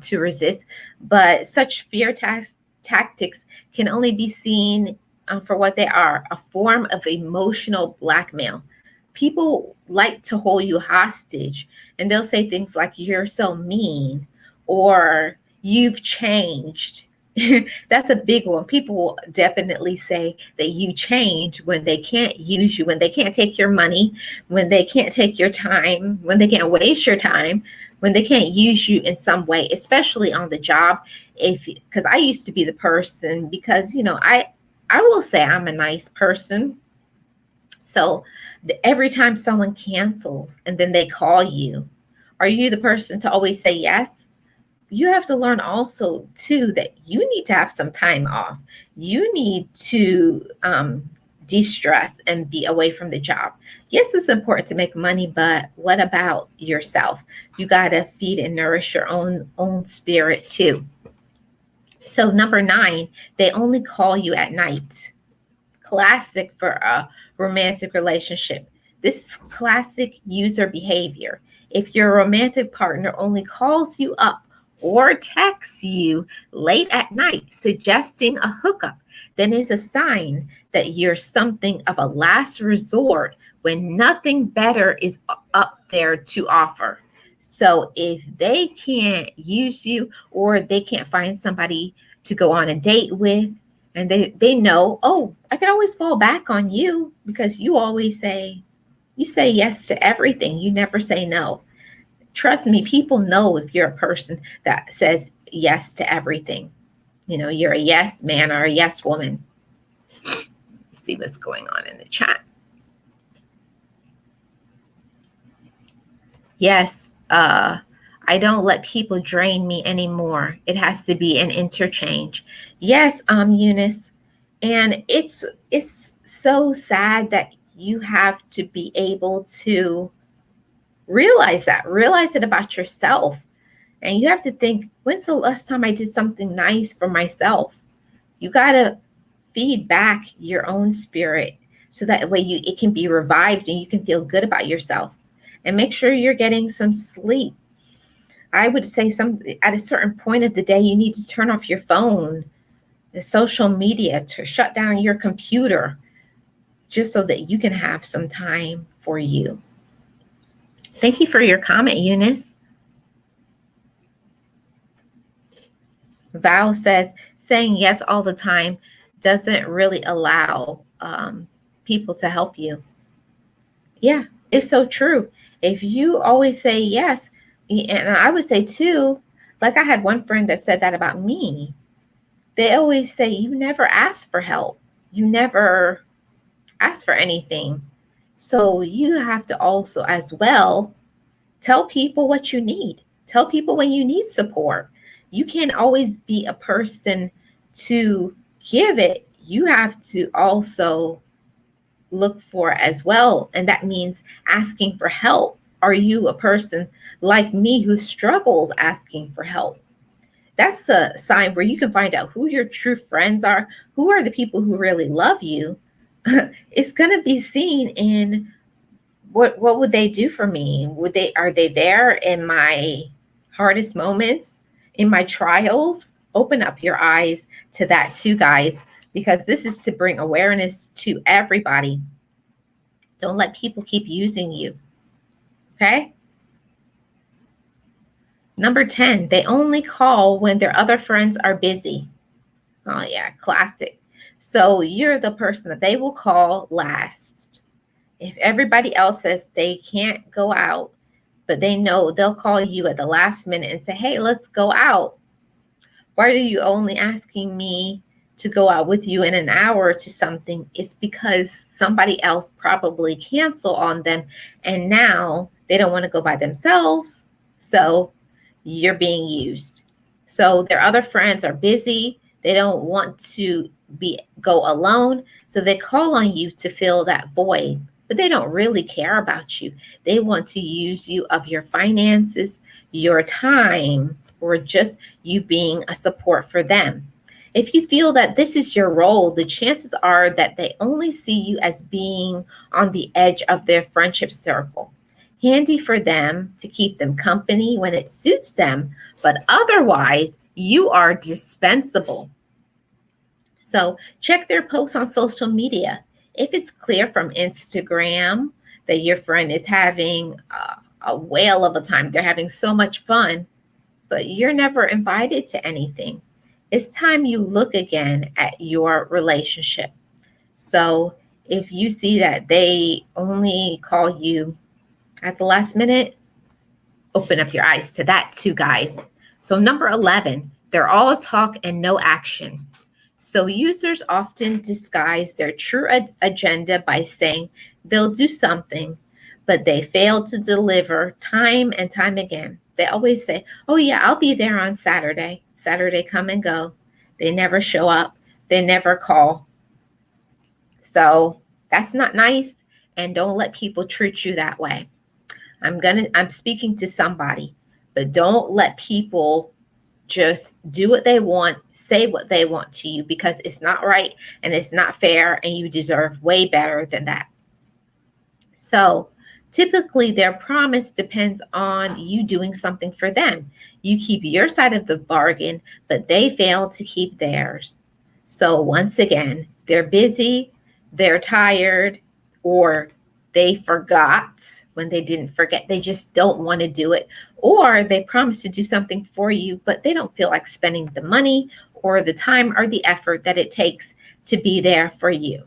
to resist. But such tactics can only be seen for what they are, a form of emotional blackmail. People like to hold you hostage and they'll say things like, you're so mean, or you've changed. That's a big one. People will definitely say that you change when they can't use you, when they can't take your money, when they can't take your time, when they can't waste your time, when they can't use you in some way, especially on the job. Because I used to be the person, because I will say I'm a nice person. So every time someone cancels and then they call you, are you the person to always say yes? You have to learn also too that you need to have some time off. You need to de-stress and be away from the job. Yes, it's important to make money, but what about yourself? You got to feed and nourish your own spirit too. So number 9, they only call you at night. Classic for a romantic relationship. This is classic user behavior. If your romantic partner only calls you up or texts you late at night suggesting a hookup, then it's a sign that you're something of a last resort when nothing better is up there to offer. So if they can't use you or they can't find somebody to go on a date with, and they know, oh, I can always fall back on you because you say yes to everything. You never say no. Trust me, people know if you're a person that says yes to everything. You're a yes man or a yes woman. Let's see what's going on in the chat. Yes, I don't let people drain me anymore. It has to be an interchange. Yes, Eunice. And it's so sad that you have to be able to realize it about yourself. And you have to think, when's the last time I did something nice for myself? You got to feed back your own spirit so that way it can be revived and you can feel good about yourself. And make sure you're getting some sleep. I would say at a certain point of the day, you need to turn off your phone, the social media, to shut down your computer, just so that you can have some time for you. Thank you for your comment, Eunice. Val says, saying yes all the time doesn't really allow people to help you. Yeah, it's so true. If you always say yes, and I would say too, like I had one friend that said that about me. They always say, you never ask for help. You never ask for anything. So you have to also, as well, tell people what you need. Tell people when you need support. You can't always be a person to give it. You have to also look for as well. And that means asking for help. Are you a person like me who struggles asking for help? That's a sign where you can find out who your true friends are, who are the people who really love you. It's going to be seen in what would they do for me? Would they Are they there in my hardest moments, in my trials? Open up your eyes to that too, guys, because this is to bring awareness to everybody. Don't let people keep using you. Okay? Number 10, they only call when their other friends are busy. Oh, yeah, classic. So you're the person that they will call last. If everybody else says they can't go out, but they know they'll call you at the last minute and say, hey, let's go out. Why are you only asking me to go out with you in an hour to something? It's because somebody else probably canceled on them and now they don't want to go by themselves. So you're being used. So their other friends are busy. They don't want to go alone. So they call on you to fill that void, but they don't really care about you. They want to use you of your finances, your time, or just you being a support for them. If you feel that this is your role, the chances are that they only see you as being on the edge of their friendship circle, handy for them to keep them company when it suits them, but otherwise, you are dispensable. So check their posts on social media. If it's clear from Instagram that your friend is having a whale of a time, they're having so much fun, but you're never invited to anything, it's time you look again at your relationship. So if you see that they only call you at the last minute, open up your eyes to that too, guys. So number 11, they're all talk and no action. So users often disguise their true agenda by saying they'll do something, but they fail to deliver time and time again. They always say, oh yeah, I'll be there on Saturday. Saturday come and go. They never show up. They never call. So that's not nice. And don't let people treat you that way. I'm speaking to somebody, but don't let people just do what they want, say what they want to you, because it's not right and it's not fair and you deserve way better than that. So typically their promise depends on you doing something for them. You keep your side of the bargain, but they fail to keep theirs. So once again, they're busy, they're tired, or they forgot when they didn't forget. They just don't want to do it. Or they promise to do something for you, but they don't feel like spending the money or the time or the effort that it takes to be there for you.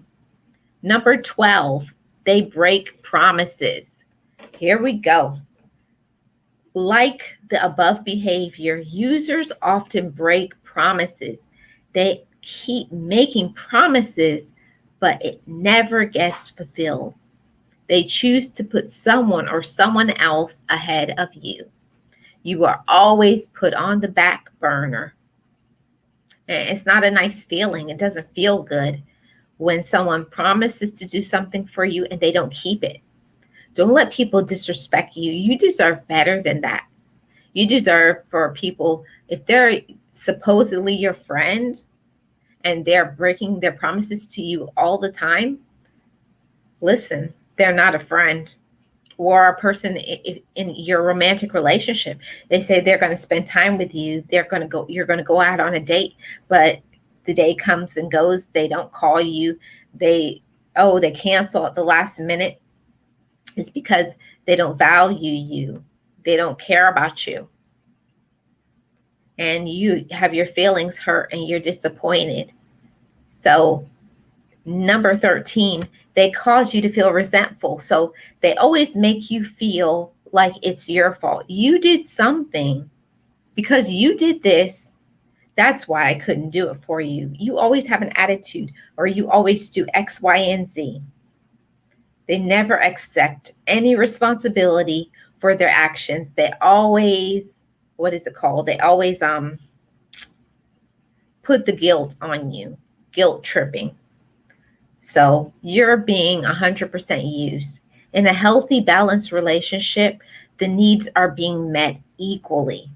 Number 12, they break promises. Here we go. Like the above behavior, users often break promises. They keep making promises, but it never gets fulfilled. They choose to put someone or someone else ahead of you. You are always put on the back burner. And it's not a nice feeling. It doesn't feel good when someone promises to do something for you and they don't keep it. Don't let people disrespect you. You deserve better than that. You deserve for people, if they're supposedly your friend and they're breaking their promises to you all the time, listen, they're not a friend or a person in your romantic relationship. They say they're going to spend time with you. You're going to go out on a date, but the day comes and goes. They don't call you. They cancel at the last minute. It's because they don't value you. They don't care about you. And you have your feelings hurt and you're disappointed. So Number 13, they cause you to feel resentful. So they always make you feel like it's your fault. You did something because you did this. That's why I couldn't do it for you. You always have an attitude, or you always do X, Y, and Z. They never accept any responsibility for their actions. They always, what is it called? They always put the guilt on you, guilt tripping. So you're being 100% used. In a healthy, balanced relationship, the needs are being met equally.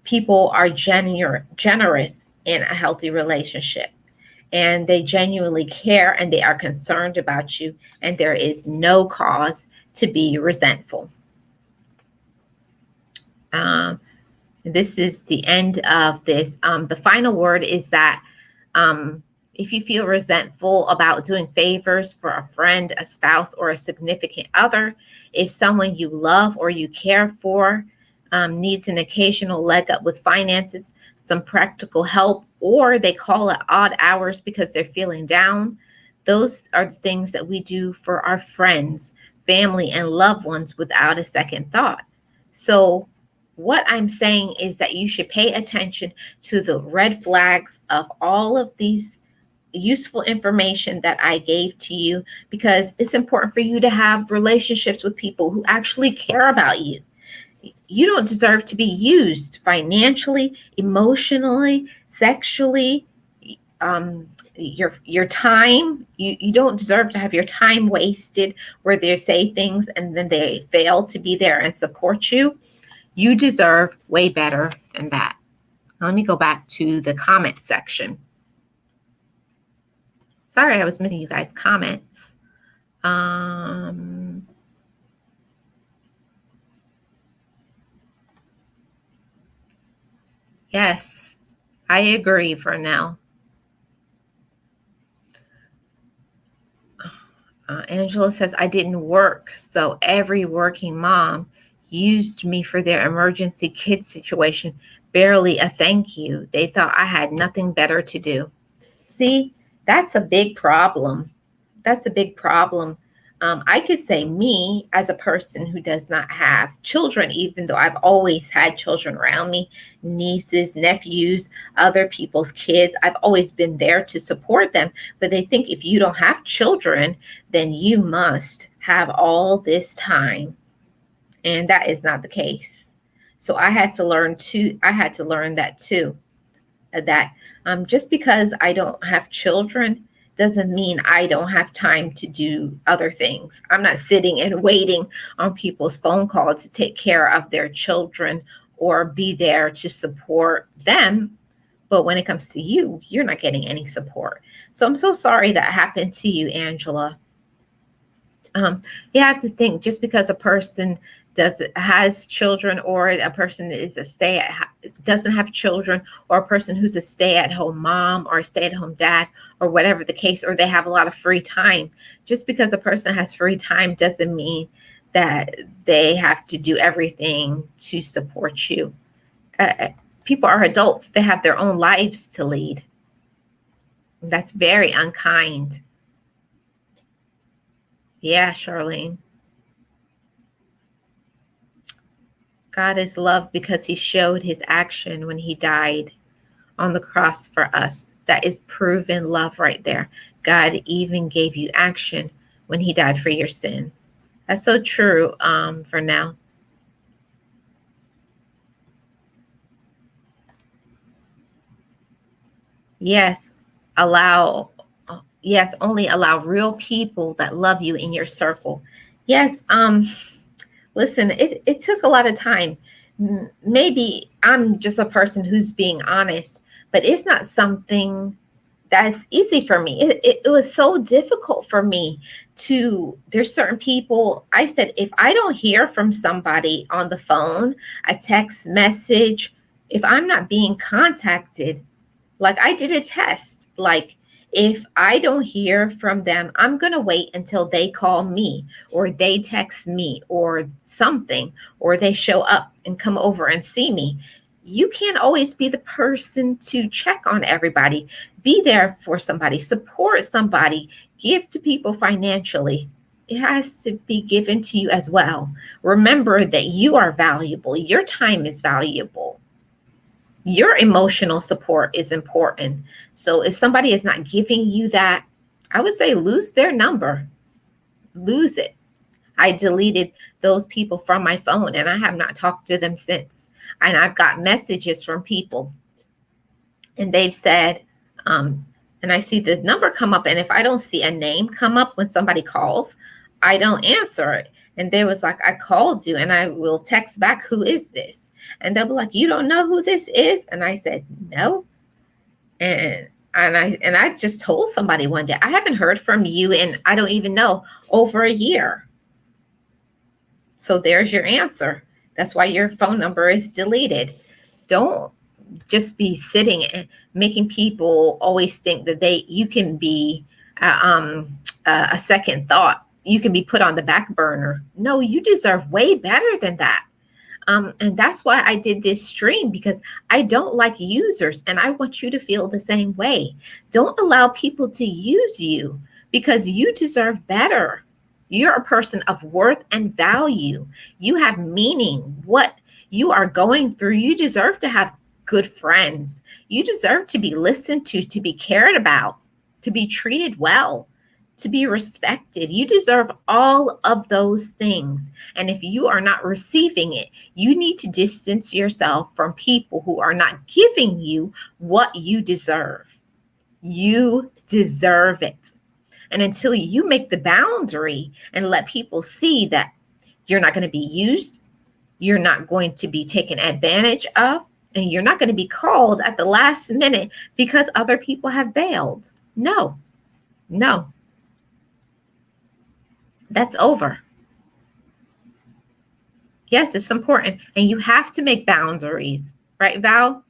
People are generous in a healthy relationship, and they genuinely care and they are concerned about you, and there is no cause to be resentful. This is the end of this. The final word is that if you feel resentful about doing favors for a friend, a spouse, or a significant other, if someone you love or you care for needs an occasional leg up with finances, some practical help, or they call at odd hours because they're feeling down, those are the things that we do for our friends, family, and loved ones without a second thought. So what I'm saying is that you should pay attention to the red flags of all of these useful information that I gave to you, because it's important for you to have relationships with people who actually care about you. You don't deserve to be used financially, emotionally, sexually, your time. You don't deserve to have your time wasted where they say things and then they fail to be there and support you. You deserve way better than that. Let me go back to the comment section. Sorry, I was missing you guys' comments. Yes, I agree for now. Angela says, I didn't work, so every working mom used me for their emergency kid situation. Barely a thank you. They thought I had nothing better to do. See, that's a big problem. That's a big problem. I could say me as a person who does not have children, even though I've always had children around me, nieces, nephews, other people's kids. I've always been there to support them. But they think if you don't have children, then you must have all this time. And that is not the case. So I had to learn that too, that just because I don't have children doesn't mean I don't have time to do other things. I'm not sitting and waiting on people's phone call to take care of their children or be there to support them. But when it comes to you, you're not getting any support. So I'm so sorry that happened to you, Angela. You have to think, just because a person has children, or a person is doesn't have children, or a person who's a stay-at-home mom or a stay-at-home dad, or whatever the case, or they have a lot of free time, just because a person has free time doesn't mean that they have to do everything to support you. People are adults. They have their own lives to lead. That's very unkind. Yeah, Charlene. God is love because he showed his action when he died on the cross for us. That is proven love right there. God even gave you action when he died for your sins. That's so true for now. Yes, only allow real people that love you in your circle. Yes, listen, it took a lot of time. Maybe I'm just a person who's being honest, but it's not something that's easy for me. It was so difficult for me there's certain people, I said, if I don't hear from somebody on the phone, a text message, if I'm not being contacted, like I did a test, like if I don't hear from them, I'm going to wait until they call me or they text me or something, or they show up and come over and see me. You can't always be the person to check on everybody, be there for somebody, support somebody, give to people financially. It has to be given to you as well. Remember that you are valuable. Your time is valuable. Your emotional support is important. So if somebody is not giving you that, I would say lose their number, lose it. I deleted those people from my phone and I have not talked to them since. And I've got messages from people and they've said, and I see the number come up. And if I don't see a name come up when somebody calls, I don't answer it. And they was like, I called you, and I will text back, who is this? And they'll be like, you don't know who this is? And I said, no. And I just told somebody one day, I haven't heard from you in, I don't even know, over a year. So there's your answer. That's why your phone number is deleted. Don't just be sitting and making people always think that you can be a second thought. You can be put on the back burner. No, you deserve way better than that. And that's why I did this stream, because I don't like users and I want you to feel the same way. Don't allow people to use you, because you deserve better. You're a person of worth and value. You have meaning. What you are going through, you deserve to have good friends. You deserve to be listened to be cared about, to be treated well, to be respected. You deserve all of those things. And if you are not receiving it, you need to distance yourself from people who are not giving you what you deserve. You deserve it. And until you make the boundary and let people see that you're not going to be used, you're not going to be taken advantage of, and you're not going to be called at the last minute because other people have bailed. No. That's over. Yes, it's important. And you have to make boundaries, right, Val?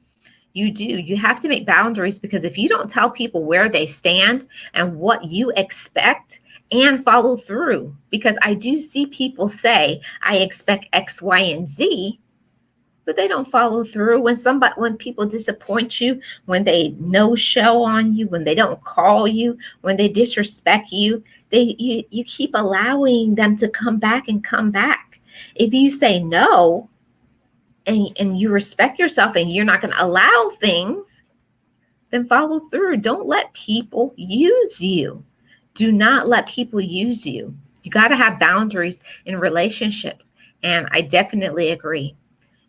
You do. You have to make boundaries, because if you don't tell people where they stand and what you expect and follow through, because I do see people say, I expect X, Y, and Z, but they don't follow through. When people disappoint you, when they no show on you, when they don't call you, when they disrespect you, you keep allowing them to come back and come back. If you say no, and you respect yourself and you're not going to allow things, then follow through. Don't let people use you. Do not let people use you. You got to have boundaries in relationships. And I definitely agree.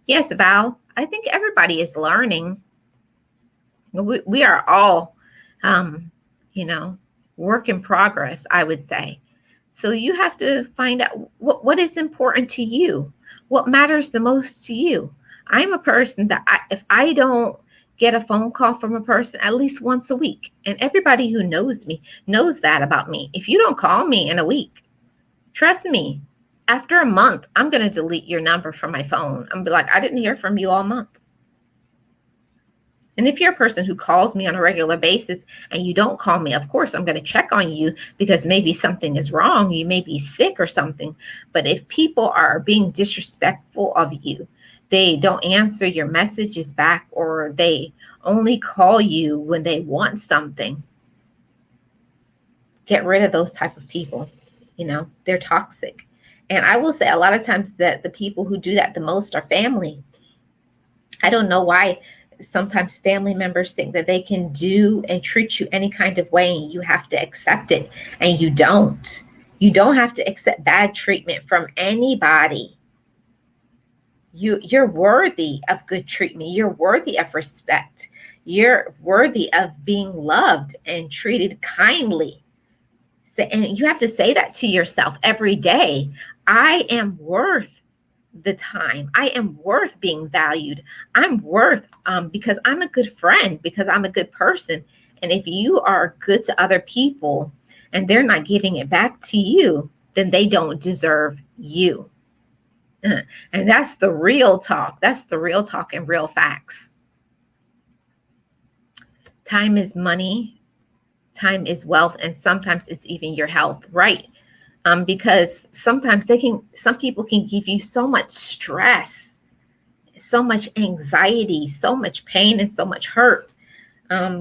Yes, Val, I think everybody is learning. We are all, work in progress, I would say. So you have to find out what is important to you. What matters the most to you? I'm a person that if I don't get a phone call from a person at least once a week, and everybody who knows me knows that about me. If you don't call me in a week, trust me, after a month, I'm going to delete your number from my phone. I'm be like, I didn't hear from you all month. And if you're a person who calls me on a regular basis and you don't call me, of course, I'm going to check on you, because maybe something is wrong. You may be sick or something. But if people are being disrespectful of you, they don't answer your messages back, or they only call you when they want something, get rid of those type of people. They're toxic. And I will say a lot of times that the people who do that the most are family. I don't know why. Sometimes family members think that they can do and treat you any kind of way, and you have to accept it. And you don't. You don't have to accept bad treatment from anybody. You're worthy of good treatment. You're worthy of respect. You're worthy of being loved and treated kindly. And you have to say that to yourself every day. I am worth the time. I am worth being valued. I'm worth because I'm a good friend, because I'm a good person. And if you are good to other people and they're not giving it back to you, then they don't deserve you. And that's the real talk. That's the real talk and real facts. Time is money. Time is wealth. And sometimes it's even your health, right? Because sometimes some people can give you so much stress, so much anxiety, so much pain, and so much hurt.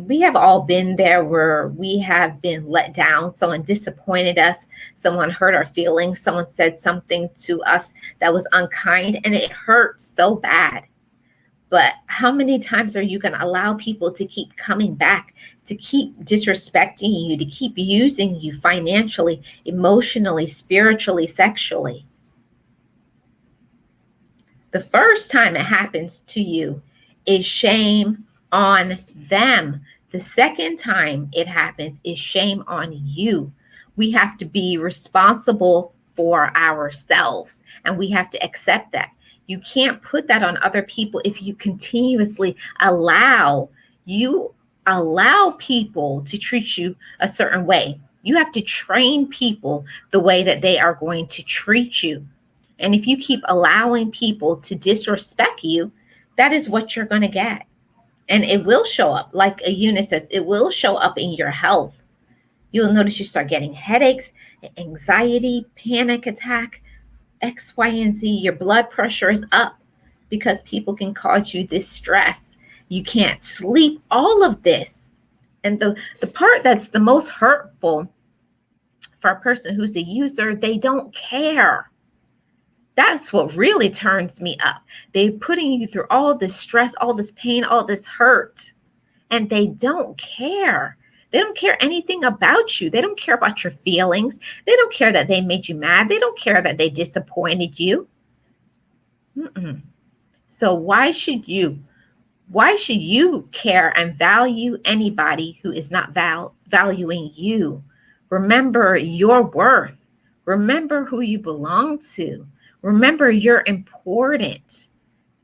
We have all been there where we have been let down. Someone disappointed us. Someone hurt our feelings. Someone said something to us that was unkind, and it hurt so bad. But how many times are you going to allow people to keep coming back, to keep disrespecting you, to keep using you financially, emotionally, spiritually, sexually? The first time it happens to you is shame on them. The second time it happens is shame on you. We have to be responsible for ourselves, and we have to accept that. You can't put that on other people if you continuously allow people to treat you a certain way. You have to train people the way that they are going to treat you. And if you keep allowing people to disrespect you, that is what you're going to get. And it will show up, like Eunice says, it will show up in your health. You'll notice you start getting headaches, anxiety, panic attack, X, Y, and Z. Your blood pressure is up because people can cause you this stress. You can't sleep, all of this. And the part that's the most hurtful for a person who's a user, they don't care. That's what really turns me up. They're putting you through all this stress, all this pain, all this hurt, and they don't care. They don't care anything about you. They don't care about your feelings. They don't care that they made you mad. They don't care that they disappointed you. So why should you care and value anybody who is not valuing you? Remember your worth. Remember who you belong to. Remember, you're important.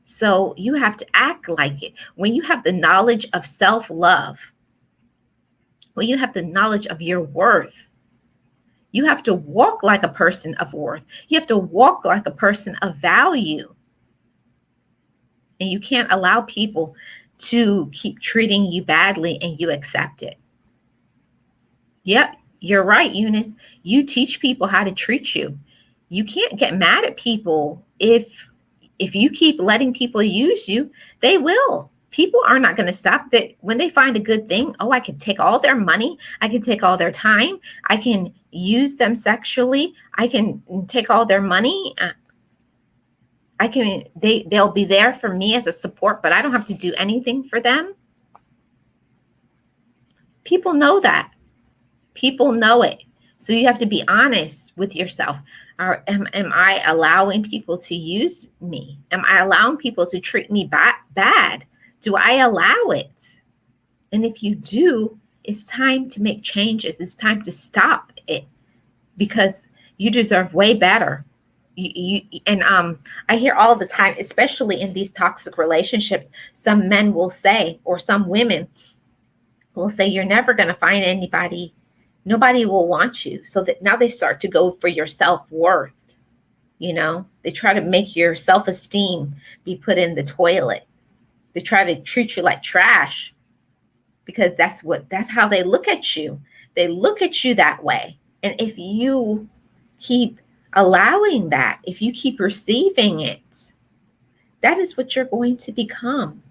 So you have to act like it. When you have the knowledge of self-love, when you have the knowledge of your worth, you have to walk like a person of worth. You have to walk like a person of value. And you can't allow people to keep treating you badly and you accept it. Yep, you're right, Eunice. You teach people how to treat you. You can't get mad at people if you keep letting people use you. They will. People are not going to stop. That when they find a good thing, oh, I can take all their money, I can take all their time, I can use them sexually, I can take all their money, they'll be there for me as a support, but I don't have to do anything for them. People know that. People know it. So you have to be honest with yourself. Am I allowing people to use me? Am I allowing people to treat me bad? Do I allow it? And if you do, it's time to make changes. It's time to stop it because you deserve way better. I hear all the time, especially in these toxic relationships, some men will say, or some women will say, you're never going to find anybody. Nobody will want you. So that now they start to go for your self-worth. They try to make your self-esteem be put in the toilet. They try to treat you like trash because that's how they look at you. They look at you that way. And if you keep allowing that, if you keep receiving it, that is what you're going to become.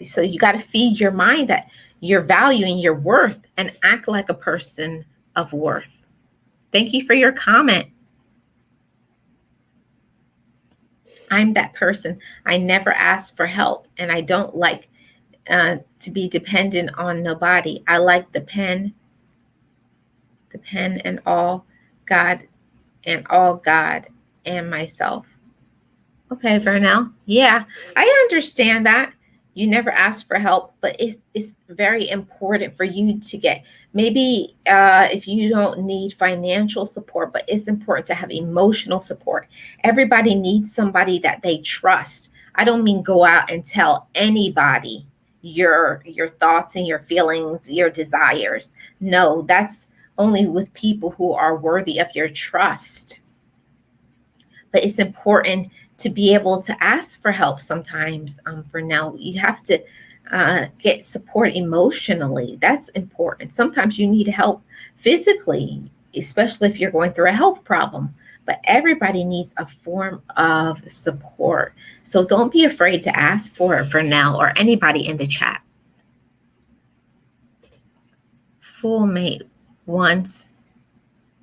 So you got to feed your mind that you're valuing your worth and act like a person of worth. Thank you for your comment. I'm that person. I never ask for help, and I don't like to be dependent on nobody. I like the pen and all God and myself. Okay, Vernell. Yeah, I understand that. You never ask for help, but it's very important for you to get, maybe if you don't need financial support, but it's important to have emotional support. Everybody needs somebody that they trust. I don't mean go out and tell anybody your thoughts and your feelings, your desires. No, that's only with people who are worthy of your trust. But it's important to be able to ask for help sometimes. For now, you have to get support emotionally. That's important. Sometimes you need help physically, especially if you're going through a health problem. but everybody needs a form of support. So don't be afraid to ask for it, Vernell, or anybody in the chat. Fool mate once,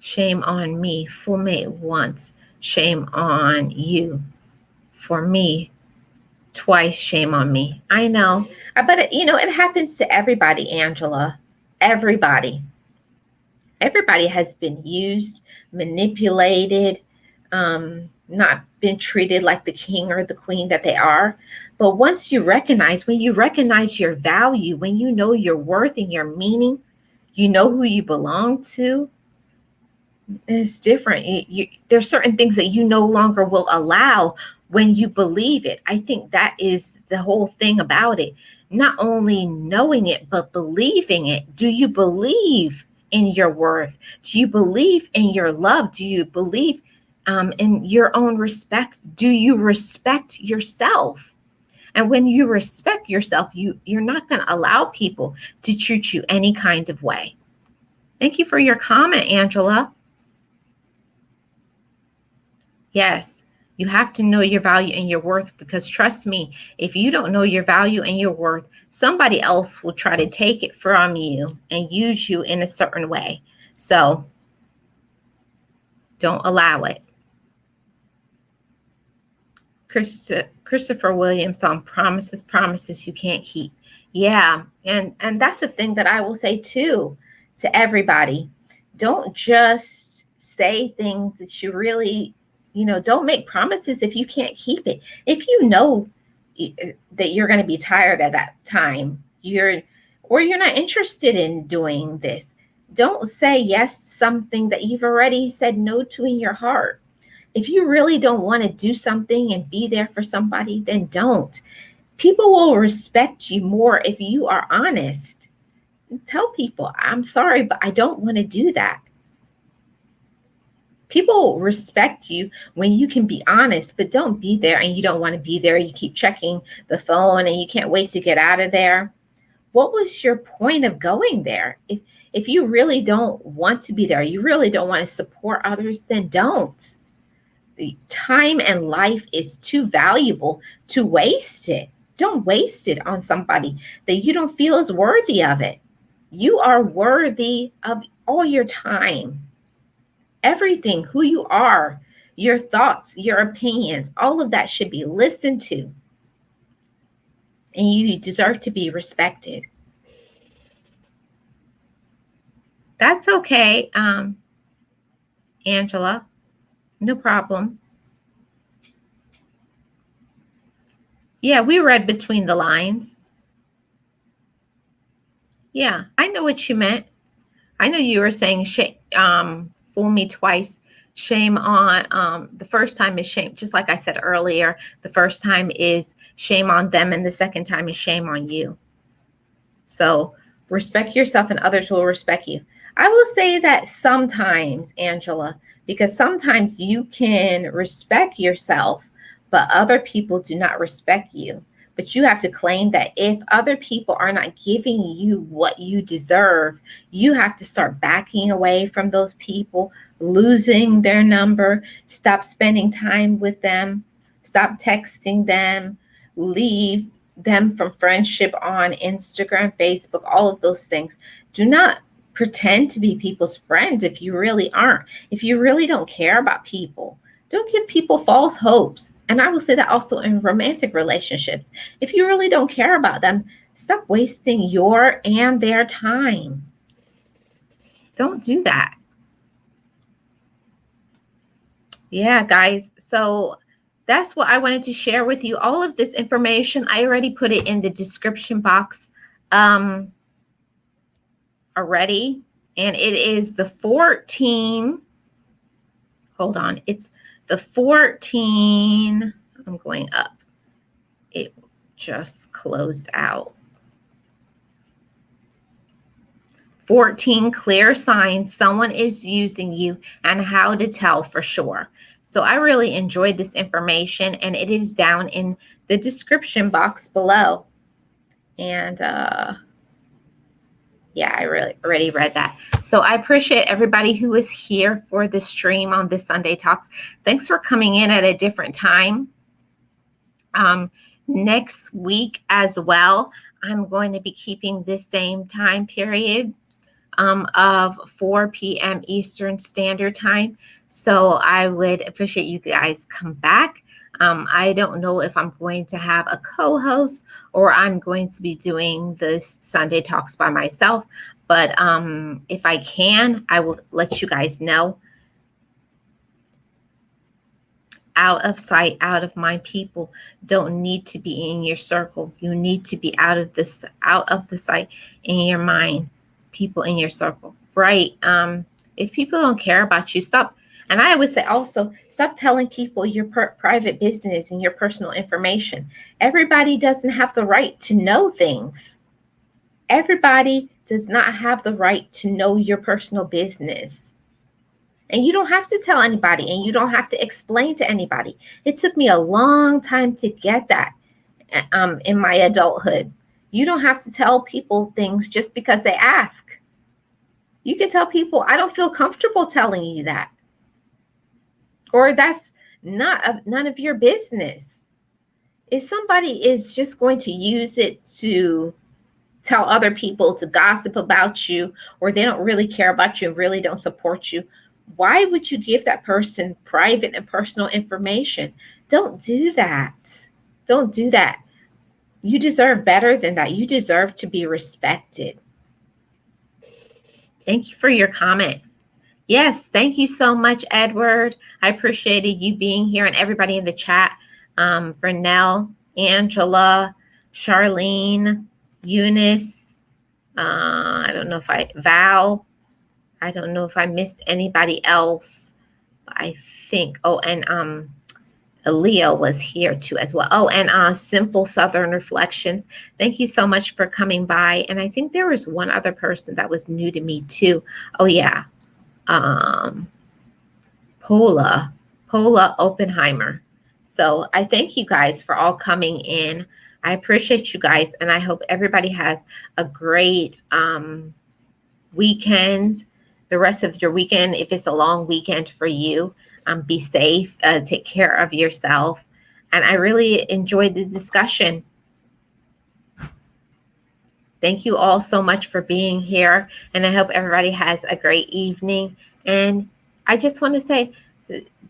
shame on me. Fool mate once, shame on you. For me, twice, shame on me. I know. But it happens to everybody, Angela. Everybody. Everybody has been used, manipulated, not been treated like the king or the queen that they are. But when you recognize your value, when you know your worth and your meaning, you know who you belong to, it's different. There's certain things that you no longer will allow when you believe it. I think that is the whole thing about it. Not only knowing it, but believing it. Do you believe in your worth? Do you believe in your love? Do you believe in your own respect? Do you respect yourself? And when you respect yourself, you're not going to allow people to treat you any kind of way. Thank you for your comment, Angela. Yes, you have to know your value and your worth, because trust me, if you don't know your value and your worth, somebody else will try to take it from you and use you in a certain way. So don't allow it. Christopher Williams on promises you can't keep. Yeah, and that's the thing that I will say too to everybody. Don't just say things that you really, don't make promises if you can't keep it. If you know that you're going to be tired at that time, you're not interested in doing this, don't say yes to something that you've already said no to in your heart. If you really don't want to do something and be there for somebody, then don't. People will respect you more if you are honest. Tell people, I'm sorry, but I don't want to do that. People respect you when you can be honest, but don't be there and you don't want to be there. You keep checking the phone and you can't wait to get out of there. What was your point of going there? If you really don't want to be there, you really don't want to support others, then don't. The time and life is too valuable to waste it. Don't waste it on somebody that you don't feel is worthy of it. You are worthy of all your time. Everything, who you are, your thoughts, your opinions, all of that should be listened to. And you deserve to be respected. That's okay, Angela. No problem. Yeah, we read between the lines. Yeah, I know what you meant. I know you were saying fool me twice. Shame on the first time is shame. Just like I said earlier, the first time is shame on them and the second time is shame on you. So respect yourself and others will respect you. I will say that sometimes, Angela, because sometimes you can respect yourself, but other people do not respect you. But you have to claim that if other people are not giving you what you deserve, you have to start backing away from those people, losing their number, stop spending time with them, stop texting them, leave them from friendship on Instagram, Facebook, all of those things. Do not pretend to be people's friends if you really aren't. If you really don't care about people, don't give people false hopes. And I will say that also in romantic relationships. If you really don't care about them, stop wasting your and their time. Don't do that. Yeah, guys. So that's what I wanted to share with you. All of this information, I already put it in the description box already. And it is the 14. Hold on. It's the 14. I'm going up. It just closed out. 14 clear signs someone is using you and how to tell for sure. So I really enjoyed this information, and it is down in the description box below. And Yeah, I really already read that. So I appreciate everybody who is here for the stream on this Sunday Talks. Thanks for coming in at a different time. Next week as well, I'm going to be keeping this same time period of 4 p.m. Eastern Standard Time. So I would appreciate you guys come back. I don't know if I'm going to have a co-host or I'm going to be doing this Sunday Talks by myself. But if I can, I will let you guys know. Out of sight, out of mind people don't need to be in your circle. You need to be out of the sight, in your mind, people in your circle, right? If people don't care about you, stop. And I always say also, stop telling people your private business and your personal information. Everybody doesn't have the right to know things. Everybody does not have the right to know your personal business. And you don't have to tell anybody, and you don't have to explain to anybody. It took me a long time to get that in my adulthood. You don't have to tell people things just because they ask. You can tell people, I don't feel comfortable telling you that. Or that's none of your business. If somebody is just going to use it to tell other people, to gossip about you, or they don't really care about you and really don't support you, why would you give that person private and personal information? Don't do that. Don't do that. You deserve better than that. You deserve to be respected. Thank you for your comment. Yes, thank you so much, Edward. I appreciated you being here and everybody in the chat. Vernell, Angela, Charlene, Eunice. I don't know if Val. I don't know if I missed anybody else. I think, and Leo was here too as well. Oh, and Simple Southern Reflections. Thank you so much for coming by. And I think there was one other person that was new to me too. Oh yeah. Paula Oppenheimer. So I thank you guys for all coming in. I appreciate you guys. And I hope everybody has a great weekend. The rest of your weekend, if it's a long weekend for you, be safe, take care of yourself. And I really enjoyed the discussion. Thank you all so much for being here. And I hope everybody has a great evening. And I just want to say,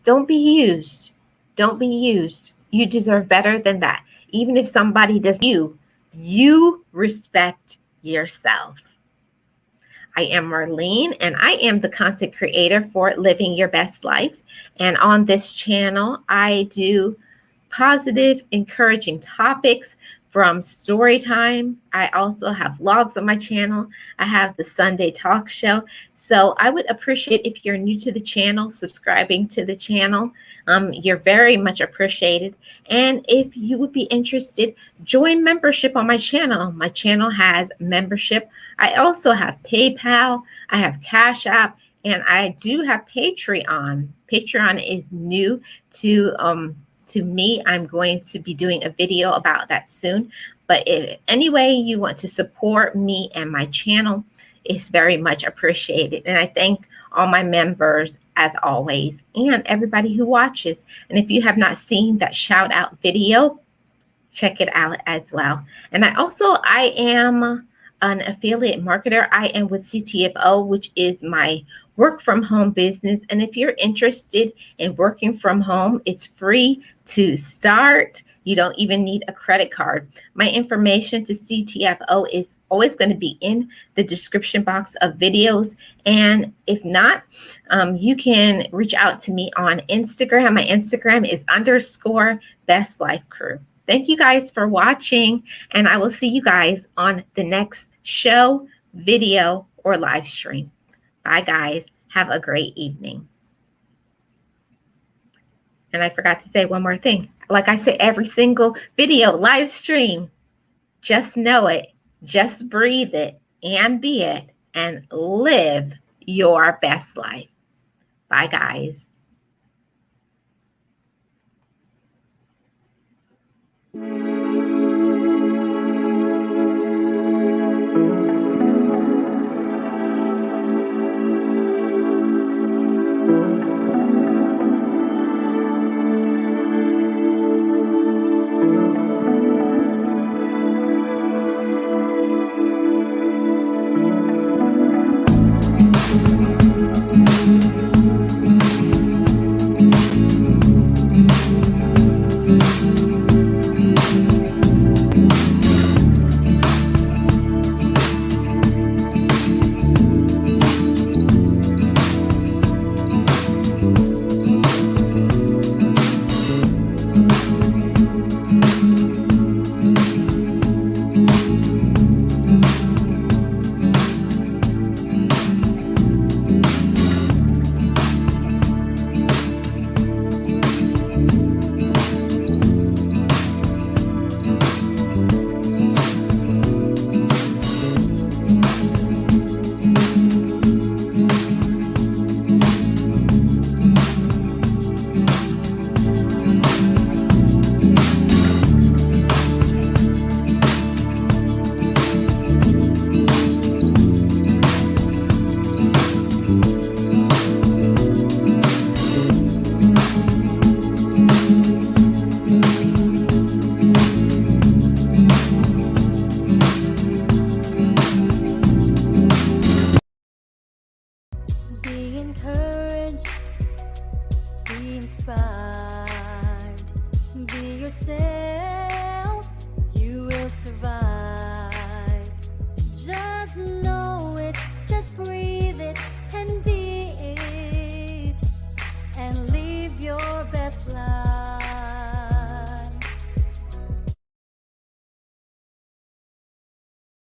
don't be used. Don't be used. You deserve better than that. Even if somebody does you respect yourself. I am Marlene, and I am the content creator for Living Your Best Life. And on this channel, I do positive, encouraging topics from story time. I also have vlogs on my channel. I have the Sunday Talk Show. So I would appreciate if you're new to the channel, subscribing to the channel. You're very much appreciated. And if you would be interested, join membership on my channel. My channel has membership. I also have PayPal. I have Cash App. And I do have Patreon. Patreon is new to me. I'm going to be doing a video about that soon. But if any way you want to support me and my channel, it's very much appreciated. And I thank all my members as always, and everybody who watches. And if you have not seen that shout out video, check it out as well. And I am an affiliate marketer. I am with CTFO, which is my work from home business. And if you're interested in working from home, it's free to start. You don't even need a credit card. My information to CTFO is always going to be in the description box of videos. And if not, you can reach out to me on Instagram. My Instagram is _BestLifeCrew. Thank you guys for watching, and I will see you guys on the next show, video, or live stream. Bye, guys. Have a great evening. And I forgot to say one more thing. Like I say every single video, live stream, just know it, just breathe it, and be it, and live your best life. Bye, guys. encouraged, be inspired, be yourself.